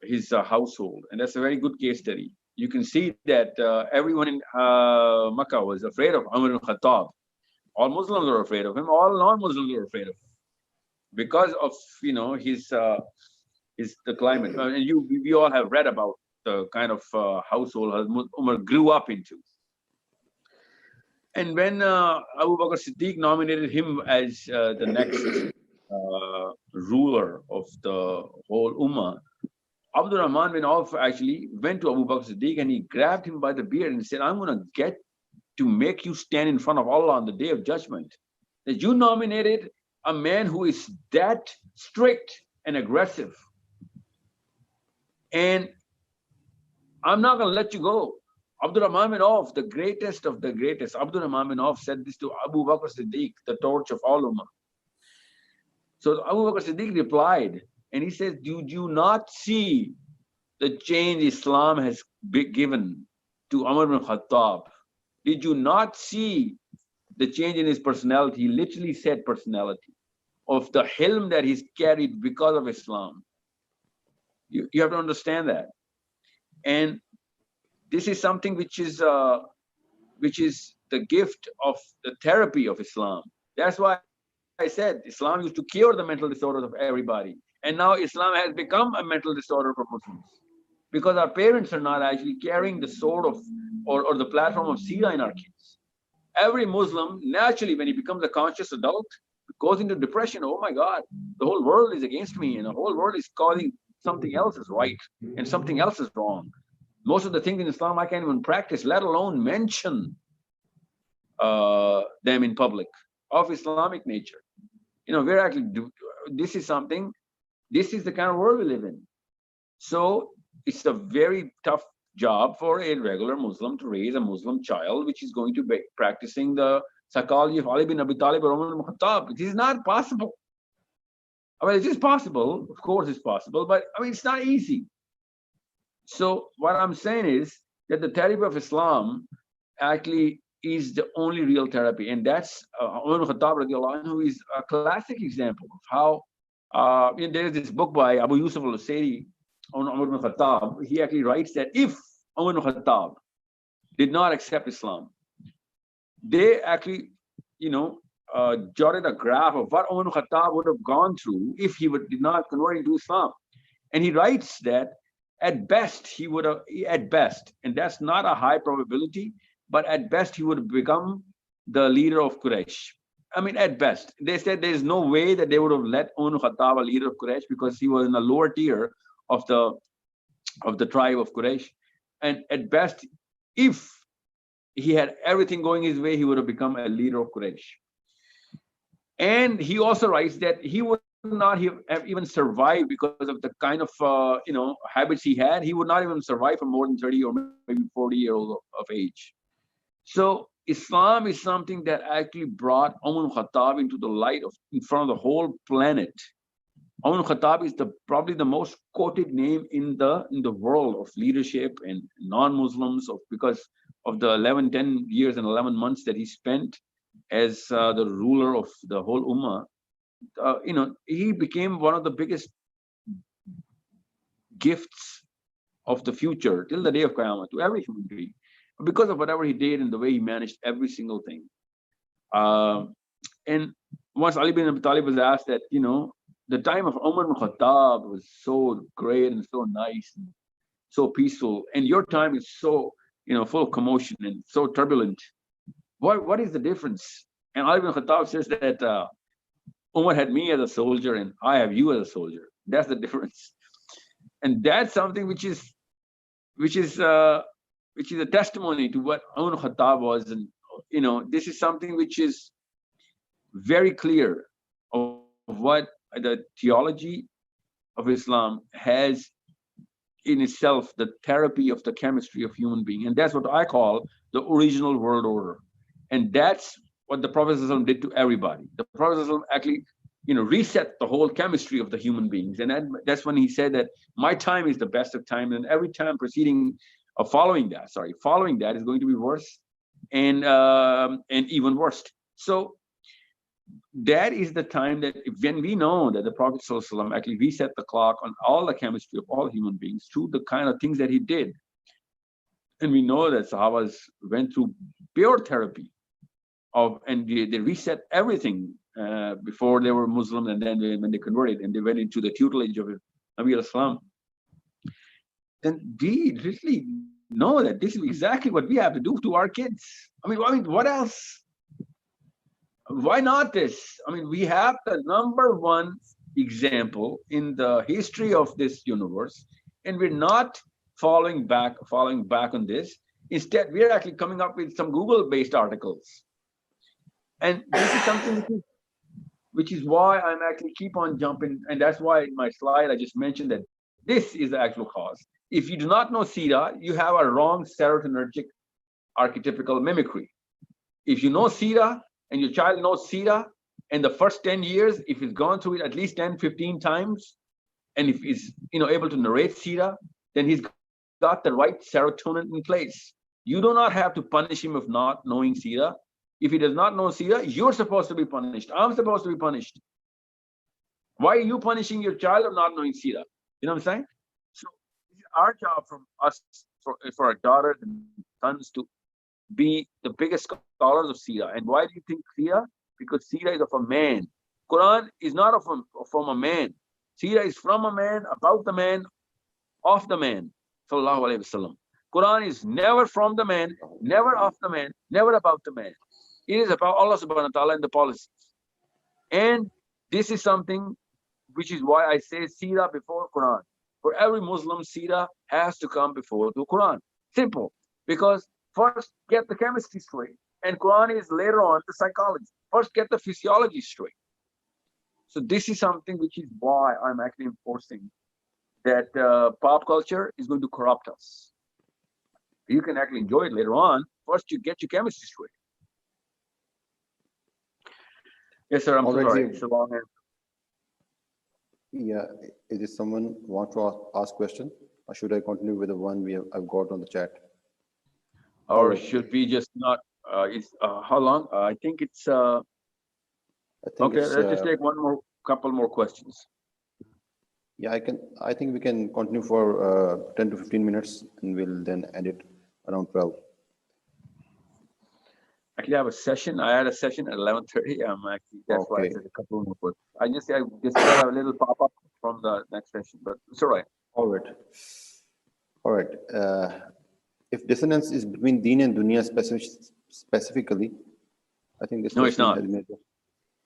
his household, and that's a very good case study. you can see that everyone in Makkah was afraid of Umar ibn Khattab. All Muslims are afraid of him. All non-Muslims are afraid of him because of his the climate. And we all have read about the kind of household Umar grew up into. And when Abu Bakr Siddiq nominated him as the next ruler of the whole Ummah, Abdul Rahman bin Auf actually went to Abu Bakr Siddiq and he grabbed him by the beard and said, I'm going to get to make you stand in front of Allah on the day of judgment. That you nominated a man who is that strict and aggressive. And I'm not going to let you go. Abdul Rahman bin Auf, the greatest of the greatest, Abdul Rahman bin Auf said this to Abu Bakr Siddiq, the torch of all Ummah. So Abu Bakr Siddiq replied, and he says, do you not see the change Islam has given to Umar ibn Khattab? Did you not see the change in his personality? He literally said personality, of the hilm that he's carried because of Islam. You have to understand that. And this is something which is the gift of the therapy of Islam. That's why I said Islam used to cure the mental disorders of everybody. And now Islam has become a mental disorder for Muslims. Because our parents are not actually carrying the sword of or the platform of Sira in our kids. Every Muslim, naturally, when he becomes a conscious adult, goes into depression. Oh my God, the whole world is against me, and the whole world is calling something else is right and something else is wrong. Most of the things in Islam I can't even practice, let alone mention them in public of Islamic nature. We're actually this is the kind of world we live in. So it's a very tough job for a regular Muslim to raise a Muslim child, which is going to be practicing the psychology of Ali bin Abi Talib or Umar ibn Khattab. It is not possible. I mean, it is possible, of course it's possible, but I mean, it's not easy. So what I'm saying is that the therapy of Islam actually is the only real therapy. And that's Umar ibn Khattab radiallahu anhu is a classic example of how, there is this book by Abu Yusuf al-Usairi on Umar ibn Khattab. He actually writes that if Umar ibn Khattab did not accept Islam, they actually, jotted a graph of what Umar ibn Khattab would have gone through if he did not convert into Islam. And he writes that at best, he would have, and that's not a high probability, but at best, he would have become the leader of Quraysh. I mean, at best. They said there's no way that they would have let Umar ibn Khattab a leader of Quraysh because he was in the lower tier of the tribe of Quraysh. And at best, if he had everything going his way, he would have become a leader of Quraysh. And he also writes that he would not have even survived because of the kind of habits he had. He would not even survive for more than 30 or maybe 40 years of age. So Islam is something that actually brought Umar ibn Khattab into the light in front of the whole planet. Umar ibn Khattab is probably the most quoted name in the world of leadership and non-Muslims because of the 10 years and 11 months that he spent as the ruler of the whole Ummah. He became one of the biggest gifts of the future till the day of Qiyamah to every human being because of whatever he did and the way he managed every single thing. And once Ali bin Abi Talib was asked that, the time of Umar ibn Khattab was so great and so nice and so peaceful, and your time is so, full of commotion and so turbulent. What is the difference? And Ali bin Khattab says that Umar had me as a soldier and I have you as a soldier. That's the difference. And that's something which is a testimony to what Umar ibn Khattab was. And this is something which is very clear of what the theology of Islam has in itself, the therapy of the chemistry of human being. And that's what I call the original world order. And that's what the Prophet ﷺ did to everybody. The Prophet ﷺ actually, reset the whole chemistry of the human beings. And that's when he said that my time is the best of time, and every time following that is going to be worse and even worse. So that is the time that when we know that the Prophet ﷺ actually reset the clock on all the chemistry of all human beings through the kind of things that he did. And we know that Sahabas went through pure therapy and they reset everything before they were Muslim, and then when they converted and they went into the tutelage of Nabi al-Islam. Then we really know that this is exactly what we have to do to our kids. I mean, what else? Why not this? I mean, we have the #1 example in the history of this universe, and we're not following back on this. Instead, we're actually coming up with some Google-based articles. And this is something which is why I'm actually keep on jumping. And that's why in my slide, I just mentioned that this is the actual cause. If you do not know Sira, you have a wrong serotonergic archetypical mimicry. If you know Sira and your child knows Sira, and the first 10 years, if he's gone through it at least 10, 15 times, and if he's able to narrate Sira, then he's got the right serotonin in place. You do not have to punish him of not knowing Sira. If he does not know Sira, you're supposed to be punished. I'm supposed to be punished. Why are you punishing your child of not knowing Sira? You know what I'm saying? So it's our job from us, for our daughters and sons, to be the biggest scholars of Sira. And why do you think Sira? Because Sira is of a man. Quran is not from a man. Sira is from a man, about the man, of the man. Sallallahu Alaihi Wasallam. Quran is never from the man, never of the man, never about the man. It is about Allah subhanahu wa ta'ala and the policies. And this is something which is why I say Sira before Quran. For every Muslim, Sira has to come before the Quran. Simple. Because first get the chemistry straight, and Quran is later on the psychology. First get the physiology straight. So this is something which is why I'm actually enforcing that pop culture is going to corrupt us. You can actually enjoy it later on. First you get your chemistry straight. Yes, sir. I'm so sorry. It's a long answer. Yeah, is it someone want to ask question, or should I continue with the one I've got on the chat? Or should we just not? How long? I think it's. I think okay, let's just take couple more questions. Yeah, I think we can continue for 10 to 15 minutes, and we'll then end it around 12. Actually, I have a session. I had a session at 11:30. That's why I said a couple more questions. I just have a little pop up from the next session, but it's all right. All right. If dissonance is between Deen and Dunya specifically, I think this. No, it's not.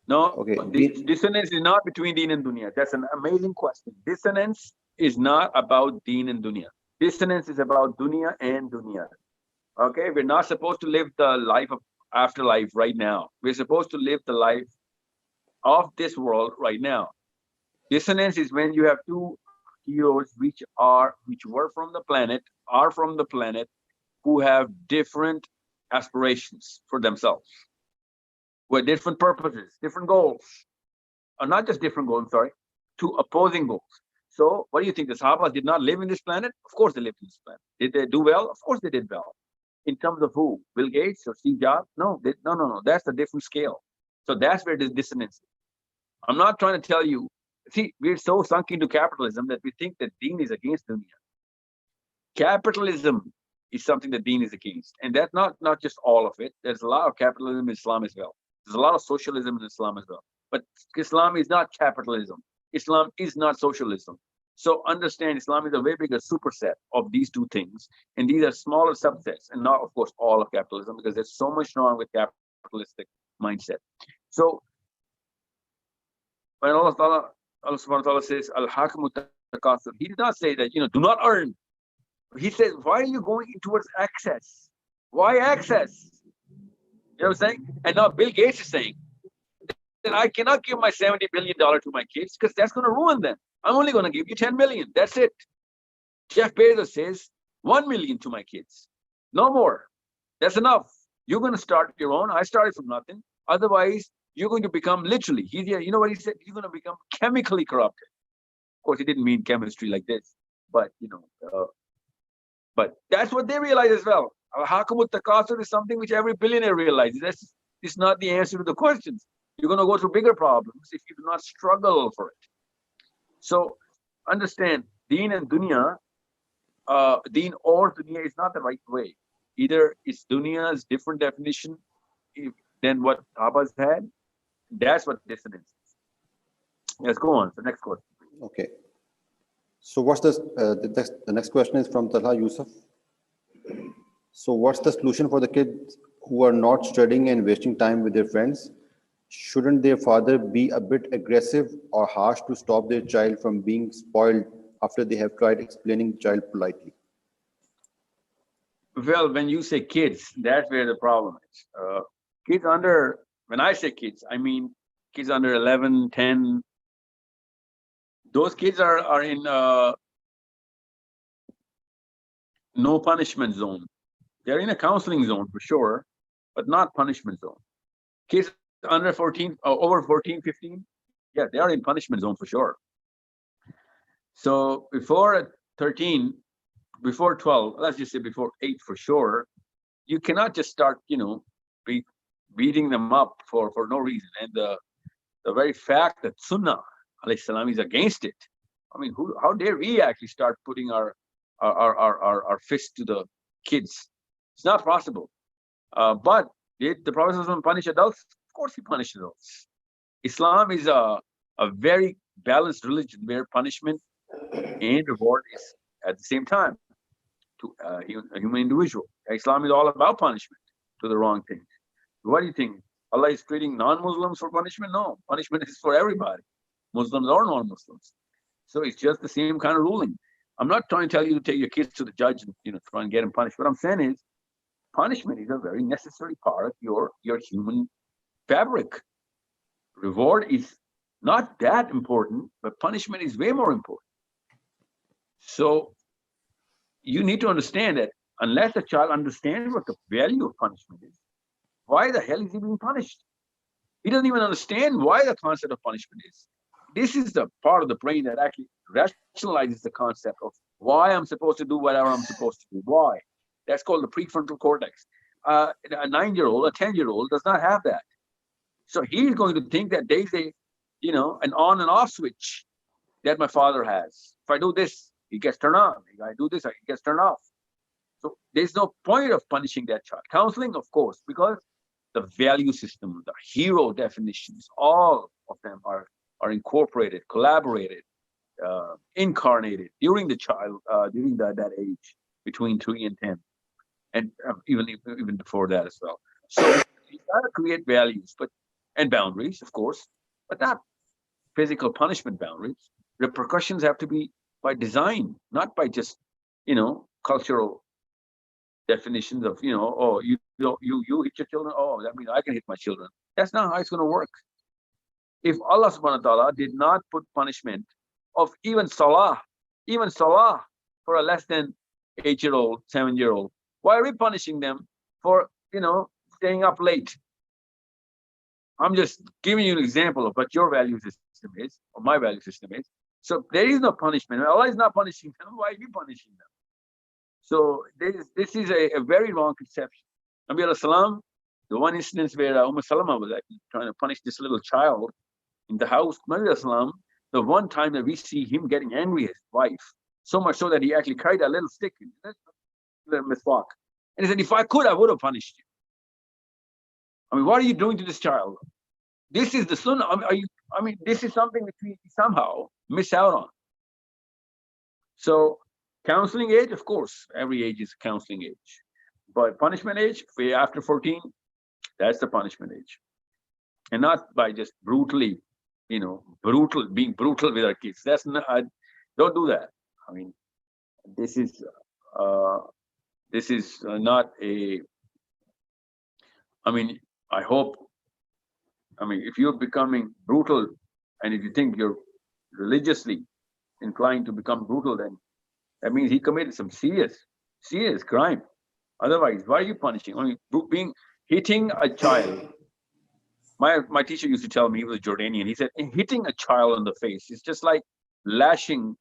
No. Okay. Dissonance is not between Deen and Dunya. That's an amazing question. Dissonance is not about Deen and Dunya. Dissonance is about Dunya and Dunya. Okay, we're not supposed to live the life of afterlife right now. We're supposed to live the life of this world right now. Dissonance is when you have two heroes which were from the planet, who have different aspirations for themselves, with different purposes, different goals, or not just different goals, two opposing goals. So what do you think? The Sahabas did not live in this planet? Of course they lived in this planet. Did they do well? Of course they did well. In terms of who? Bill Gates or Steve Jobs? No. That's a different scale. So that's where the dissonance is. I'm not trying to tell you. See, we're so sunk into capitalism that we think that Deen is against dunya. Capitalism is something that Deen is against. And that's not just all of it. There's a lot of capitalism in Islam as well. There's a lot of socialism in Islam as well. But Islam is not capitalism. Islam is not socialism. So understand, Islam is a very bigger superset of these two things. And these are smaller subsets, and not, of course, all of capitalism, because there's so much wrong with capitalistic mindset. So when Allah subhanahu wa ta'ala says, Al-Hakimu Takasur, he did not say that, do not earn. He says, why are you going towards access? Why access? You know what I'm saying? And now Bill Gates is saying that I cannot give my $70 billion to my kids because that's going to ruin them. I'm only going to give you 10 million. That's it. Jeff Bezos says 1 million to my kids. No more. That's enough. You're going to start your own. I started from nothing. Otherwise, you're going to become literally, you know what he said? You're going to become chemically corrupted. Of course, he didn't mean chemistry like this, but but that's what they realize as well. Al-Hakamut Takasur is something which every billionaire realizes. It's not the answer to the questions. You're going to go through bigger problems if you do not struggle for it. So understand, Deen and Dunya Deen or dunya is not the right way. Either it's dunya's different definition than what Abbas had. That's what dissonance is. Let's go on. The next question. Okay. So what's the next question is from Talha Yusuf. So what's the solution for the kids who are not studying and wasting time with their friends? Shouldn't their father be a bit aggressive or harsh to stop their child from being spoiled after they have tried explaining the child politely? Well, when you say kids, that's where the problem is. Kids under, when I say kids, I mean kids under 11, 10. Those kids are in no punishment zone. They're in a counseling zone for sure, but not punishment zone. Kids under 14, over 14, 15, yeah, they are in punishment zone for sure. So before 13, before 12, let's just say before 8 for sure, you cannot just start, beating them up for no reason. And the very fact that Sunnah alayhi salam is against it. I mean, how dare we actually start putting our fist to the kids? It's not possible. But did the Prophet punish adults? Of course he punished adults. Islam is a very balanced religion where punishment and reward is at the same time to a human individual. Islam is all about punishment to the wrong things. What do you think? Allah is treating non-Muslims for punishment? No, punishment is for everybody, Muslims or non-Muslims. So it's just the same kind of ruling. I'm not trying to tell you to take your kids to the judge and try and get them punished. What I'm saying is punishment is a very necessary part of your human fabric. Reward is not that important, but punishment is way more important. So you need to understand that unless a child understands what the value of punishment is, why the hell is he being punished? He doesn't even understand why the concept of punishment is. This is the part of the brain that actually rationalizes the concept of why I'm supposed to do whatever I'm supposed to do. Why? That's called the prefrontal cortex. A 9-year-old, a 10-year-old does not have that. So he's going to think that there's an on and off switch that my father has. If I do this, he gets turned on. If I do this, he gets turned off. So there's no point of punishing that child. Counseling, of course, because the value system, the hero definitions, all of them are incorporated, collaborated, incarnated during the child, during that age between 3 and 10, and even before that as well. So you gotta create values, and boundaries, of course, but not physical punishment boundaries. Repercussions have to be by design, not by just cultural definitions of oh, you hit your children, oh, that means I can hit my children. That's not how it's going to work. If Allah subhanahu wa ta'ala did not put punishment of even salah for a less than 8-year-old, 7-year-old, why are we punishing them for staying up late? I'm just giving you an example of what your value system is, or my value system is. So there is no punishment. Allah is not punishing them. Why are we punishing them? So this is a very wrong conception. Nabi alayhi salam, the one instance where Salama was actually trying to punish this little child in the house, Nabi alayhi salam, the one time that we see him getting angry at his wife, so much so that he actually carried a little stick, little miswak, and he said, if I could, I would have punished you. I mean, what are you doing to this child? This is the sunnah. This is something that we somehow miss out on. So counseling age, of course, every age is counseling age. But punishment age, after 14, that's the punishment age. And not by just brutally, being brutal with our kids. That's not, don't do that. I mean, this is not a, I hope, if you're becoming brutal and if you think you're religiously inclined to become brutal, then that means he committed some serious crime. Otherwise, why are you punishing? Hitting a child. My teacher used to tell me, he was Jordanian, he said, hitting a child in the face is just like lashing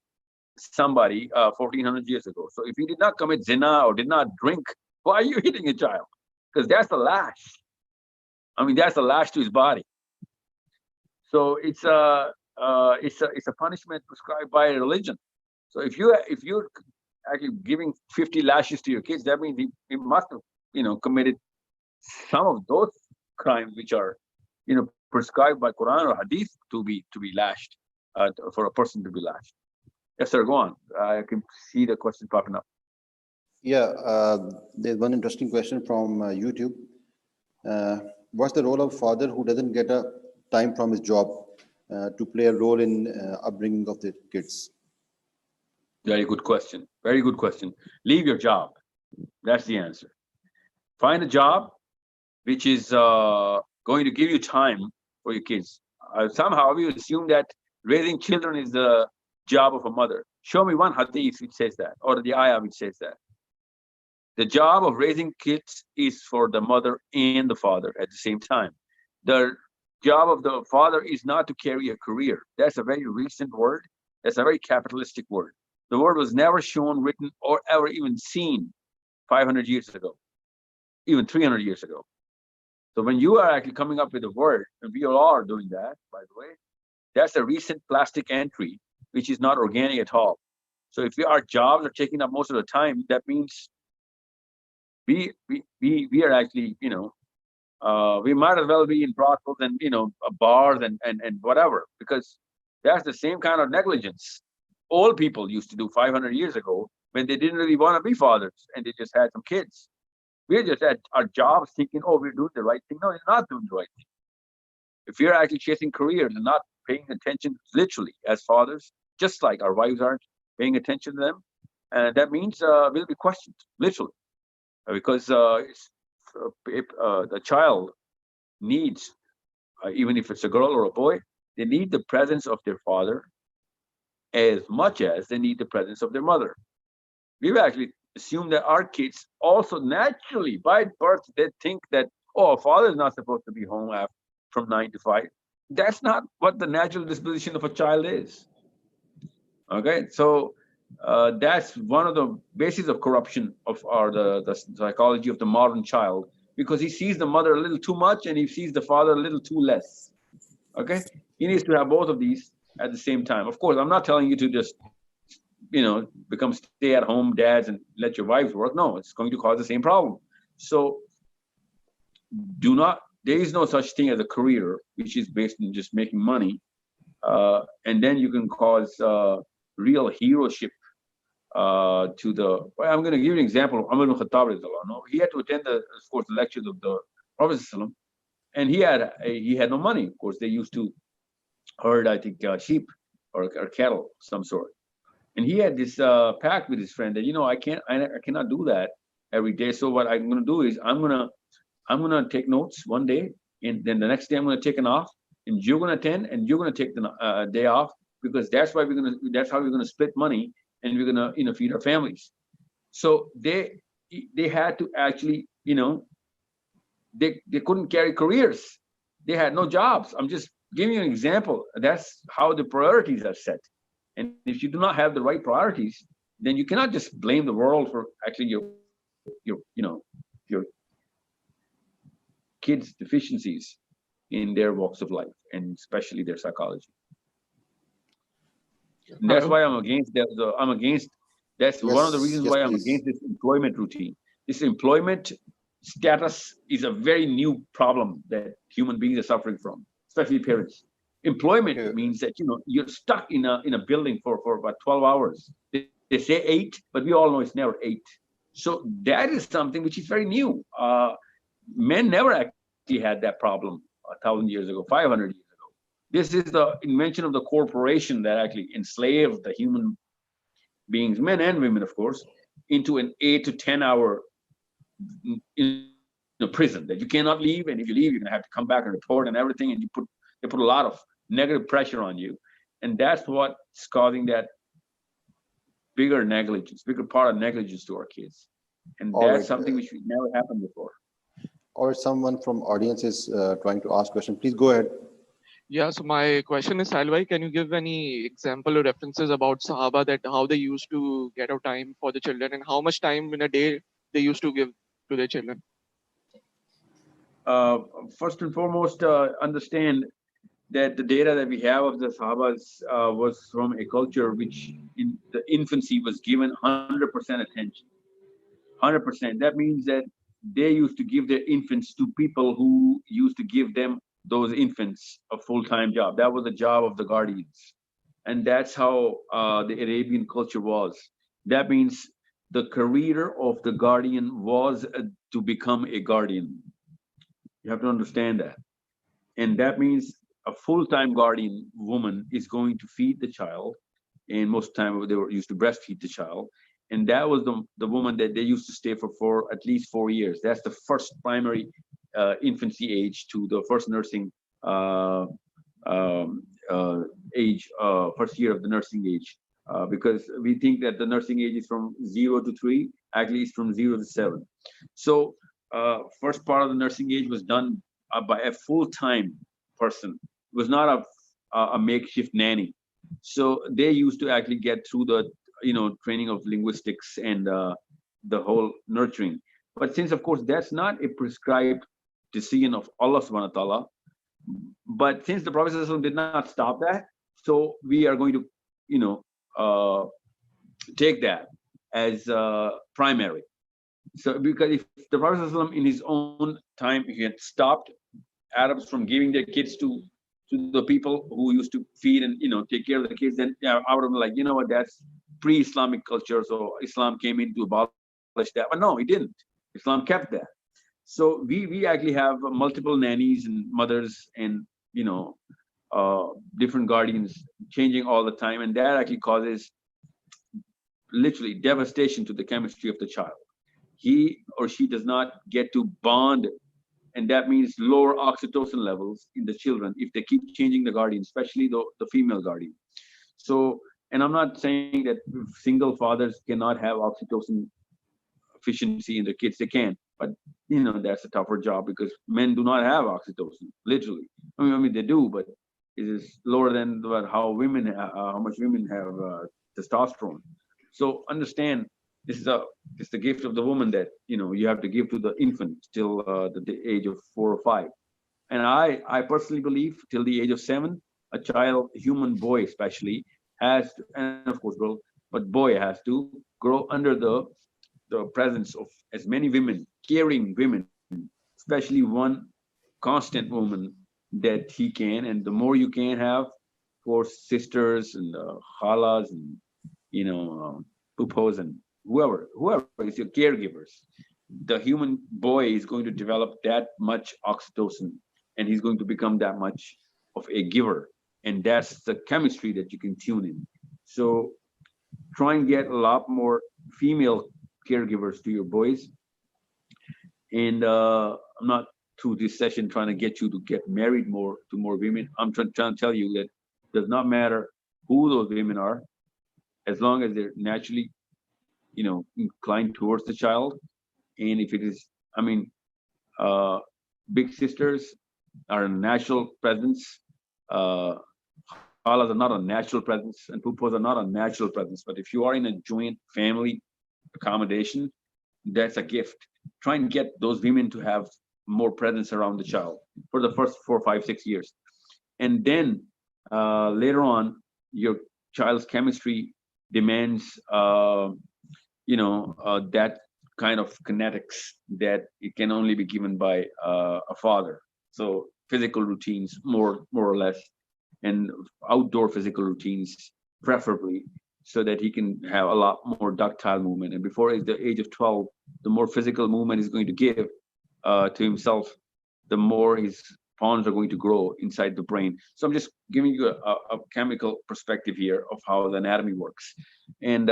somebody 1400 years ago. So if he did not commit zina or did not drink, why are you hitting a child? Because that's the lash. That's the lash to his body. So it's a punishment prescribed by a religion. So if you're actually giving 50 lashes to your kids, that means he must have, committed some of those crimes which are, prescribed by Quran or Hadith to be lashed, for a person to be lashed. Yes, sir. Go on. I can see the question popping up. Yeah, there's one interesting question from YouTube. What's the role of a father who doesn't get a time from his job to play a role in upbringing of the kids? Very good question. Very good question. Leave your job. That's the answer. Find a job which is going to give you time for your kids. Somehow we assume that raising children is the job of a mother. Show me one hadith which says that, or the ayah which says that. The job of raising kids is for the mother and the father at the same time. The job of the father is not to carry a career. That's a very recent word. That's a very capitalistic word. The word was never shown, written, or ever even seen 500 years ago, even 300 years ago. So when you are actually coming up with a word, and we all are doing that, by the way, that's a recent plastic entry, which is not organic at all. So if our jobs are taking up most of the time, that means we are actually, we might as well be in brothels and, bars and whatever, because that's the same kind of negligence old people used to do 500 years ago when they didn't really want to be fathers and they just had some kids. We're just at our jobs thinking, oh, we're doing the right thing. No, you're not doing the right thing. If you're actually chasing careers and not paying attention, literally, as fathers, just like our wives aren't paying attention to them, and that means we'll be questioned, literally, because the child needs, even if it's a girl or a boy, they need the presence of their father as much as they need the presence of their mother. We've actually assumed that our kids also naturally, by birth, they think that, oh, a father is not supposed to be home from 9 to 5. That's not what the natural disposition of a child is. Okay, so that's one of the bases of corruption of the psychology of the modern child, because he sees the mother a little too much and he sees the father a little too less. Okay, he needs to have both of these at the same time. Of course, I'm not telling you to just, become stay-at-home dads and let your wives work. No, it's going to cause the same problem. So there is no such thing as a career which is based on just making money. And then you can cause real heroship I'm going to give you an example of Umar ibn Khattab. He had to attend the lectures of the Prophet, and he had no money. Of course, they used to herd, I think, sheep or cattle, some sort. And he had this pact with his friend that, I cannot do that every day. So what I'm going to do is I'm going to take notes one day, and then the next day I'm going to take an off, and you're going to attend, and you're going to take the day off, because that's how we're going to split money, and we're going to feed our families. So they had to actually, they couldn't carry careers. They had no jobs. I'm just giving you an example. That's how the priorities are set. And if you do not have the right priorities, then you cannot just blame the world for actually your kids' deficiencies in their walks of life, and especially their psychology. And that's why I'm against that. That's one of the reasons why I'm against this employment routine. This employment status is a very new problem that human beings are suffering from, especially parents. Employment means that you're stuck in a building for about 12 hours. They say 8, but we all know it's never 8. So that is something which is very new. Men never actually had that problem 1,000 years ago, 500 years ago. This is the invention of the corporation that actually enslaved the human beings, men and women, of course, into an 8 to 10 hour prison that you cannot leave, and if you leave, you're gonna have to come back and report and everything, and they put a lot of negative pressure on you, and that's what's causing that bigger part of negligence to our kids, and that's something which never happened before. Or someone from audience is trying to ask question. Please go ahead. Yeah, so my question is, Salwai, can you give any example or references about Sahaba, that how they used to get out time for the children, and how much time in a day they used to give to their children? First and foremost, understand that the data that we have of the Sahabas was from a culture which in the infancy was given 100% attention. 100%. That means that they used to give their infants to people who used to give them those infants a full-time job. That was the job of the guardians. And that's how the Arabian culture was. That means the career of the guardian was to become a guardian. You have to understand that. And that means a full-time guardian woman is going to feed the child. And most of the time they were used to breastfeed the child. And that was the woman that they used to stay for at least 4 years. That's the first primary infancy age to the first nursing age, first year of the nursing age. Because we think that the nursing age is from 0 to 3, actually it's from 0 to 7. So first part of the nursing age was done by a full-time person. It was not a makeshift nanny. So they used to actually get through the training of linguistics and the whole nurturing. But since, of course, that's not a prescribed decision of Allah subhanahu wa ta'ala, but since the Prophet did not stop that, so we are going to, take that as primary. So because if the Prophet in his own time, he had stopped Arabs from giving their kids to the people who used to feed and take care of the kids, then I would have been like, you know what, that's pre-Islamic culture, so Islam came in to abolish that. But no, he didn't. Islam kept that. So we actually have multiple nannies and mothers and different guardians changing all the time, and that actually causes literally devastation to the chemistry of the child. He or she does not get to bond, and that means lower oxytocin levels in the children if they keep changing the guardian, especially the female guardian. So, and I'm not saying that single fathers cannot have oxytocin efficiency in their kids. They can, but that's a tougher job because men do not have oxytocin, literally. I mean they do, but it is lower than how much women have testosterone. So understand, this is the gift of the woman that you have to give to the infant till the age of 4 or 5. And I personally believe till the age of 7, a child, a human boy especially, has to, and of course girl, but boy has to grow under the presence of as many women, caring women, especially one constant woman that he can. And the more you can have for sisters and khalas and pupos and whoever is your caregivers, the human boy is going to develop that much oxytocin, and he's going to become that much of a giver. And that's the chemistry that you can tune in. So try and get a lot more female caregivers to your boys. And I'm not through this session trying to get you to get married to more women. I'm trying to tell you that it does not matter who those women are, as long as they're naturally inclined towards the child. And if it is, big sisters are a natural presence, khalas are not a natural presence, and pupos are not a natural presence. But if you are in a joint family accommodation, that's a gift. Try and get those women to have more presence around the child for the first 4, 5, 6 years. And then later on, your child's chemistry demands that kind of kinetics that it can only be given by a father. So physical routines, more or less, and outdoor physical routines preferably, so that he can have a lot more ductile movement. And before the age of 12, the more physical movement he's going to give to himself, the more his pons are going to grow inside the brain. So I'm just giving you a chemical perspective here of how the anatomy works. And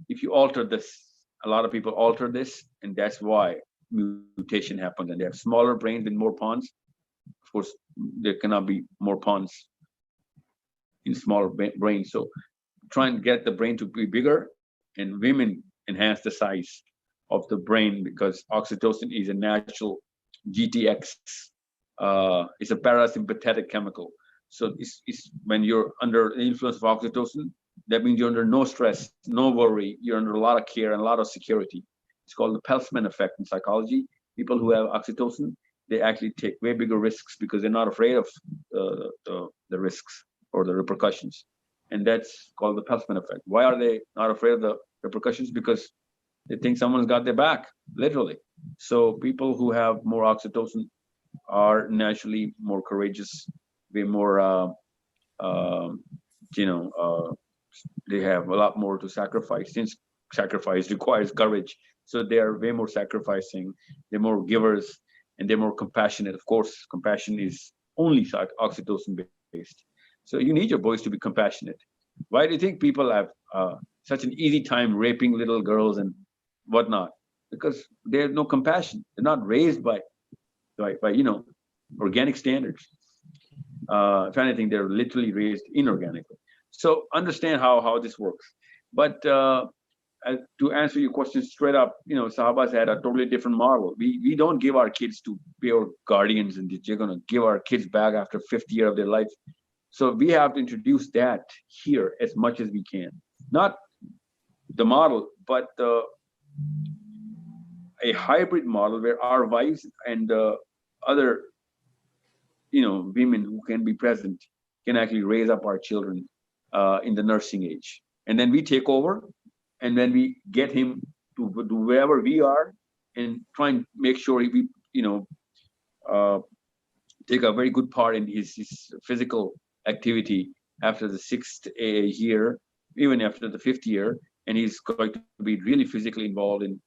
if you alter this, a lot of people alter this, and that's why mutation happens. And they have smaller brains with more pons. Of course, there cannot be more pons in smaller brains. So try and get the brain to be bigger, and women enhance the size of the brain because oxytocin is a natural GTX. It's a parasympathetic chemical. So it's when you're under the influence of oxytocin, that means you're under no stress, no worry. You're under a lot of care and a lot of security. It's called the Peltzman effect in psychology. People who have oxytocin, they actually take way bigger risks because they're not afraid of the risks or the repercussions. And that's called the Peltzman effect. Why are they not afraid of the repercussions? Because they think someone's got their back, literally. So people who have more oxytocin are naturally more courageous, way more, they have a lot more to sacrifice, since sacrifice requires courage. So they are way more sacrificing, they're more givers, and they're more compassionate. Of course, compassion is only oxytocin based. So you need your boys to be compassionate. Why do you think people have such an easy time raping little girls and whatnot? Because they have no compassion. They're not raised by organic standards. If anything, they're literally raised inorganically. So understand how this works. But to answer your question straight up, Sahabas had a totally different model. We don't give our kids to pure guardians and they're going to give our kids back after 50 years of their life. So we have to introduce that here as much as we can. Not the model, but a hybrid model where our wives and other women who can be present can actually raise up our children in the nursing age. And then we take over, and then we get him to do wherever we are and try and make sure we take a very good part in his physical activity after the 6th year, even after the 5th year, and he's going to be really physically involved in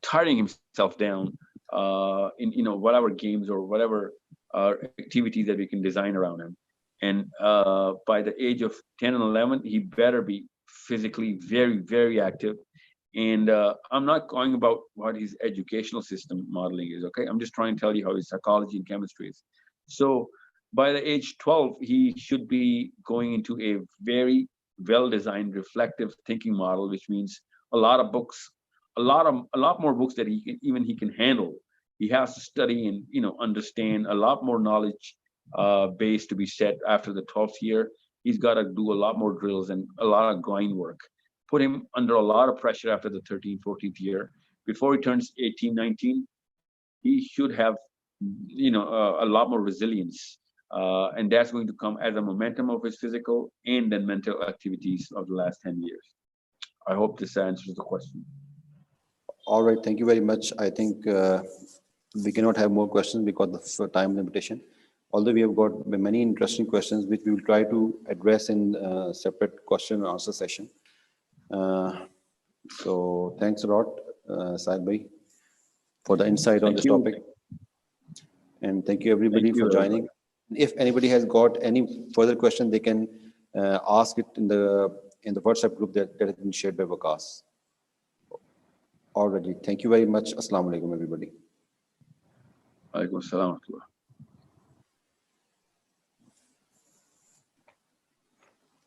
tiring himself down in whatever games or whatever activities that we can design around him. And by the age of 10 and 11, he better be physically very, very active. And I'm not going about what his educational system modeling is, okay? I'm just trying to tell you how his psychology and chemistry is. So by the age 12, he should be going into a very well-designed reflective thinking model, which means a lot of books, a lot more books that he can handle. He has to study and understand a lot more knowledge base to be set after the 12th year. He's got to do a lot more drills and a lot of grind work. Put him under a lot of pressure after the 13th, 14th year. Before he turns 18, 19, he should have a lot more resilience. And that's going to come as a momentum of his physical and then mental activities of the last 10 years. I hope this answers the question. All right, thank you very much. I think we cannot have more questions because of time limitation. Although we have got many interesting questions, which we will try to address in a separate question and answer session. So thanks a lot, Saad Bhai, for the insight on this topic. And thank you everybody for joining. If anybody has got any further question, they can ask it in the WhatsApp group that has been shared by Waqas. Already. Thank you very much. Assalamu alaikum, everybody. Alaikum assalam.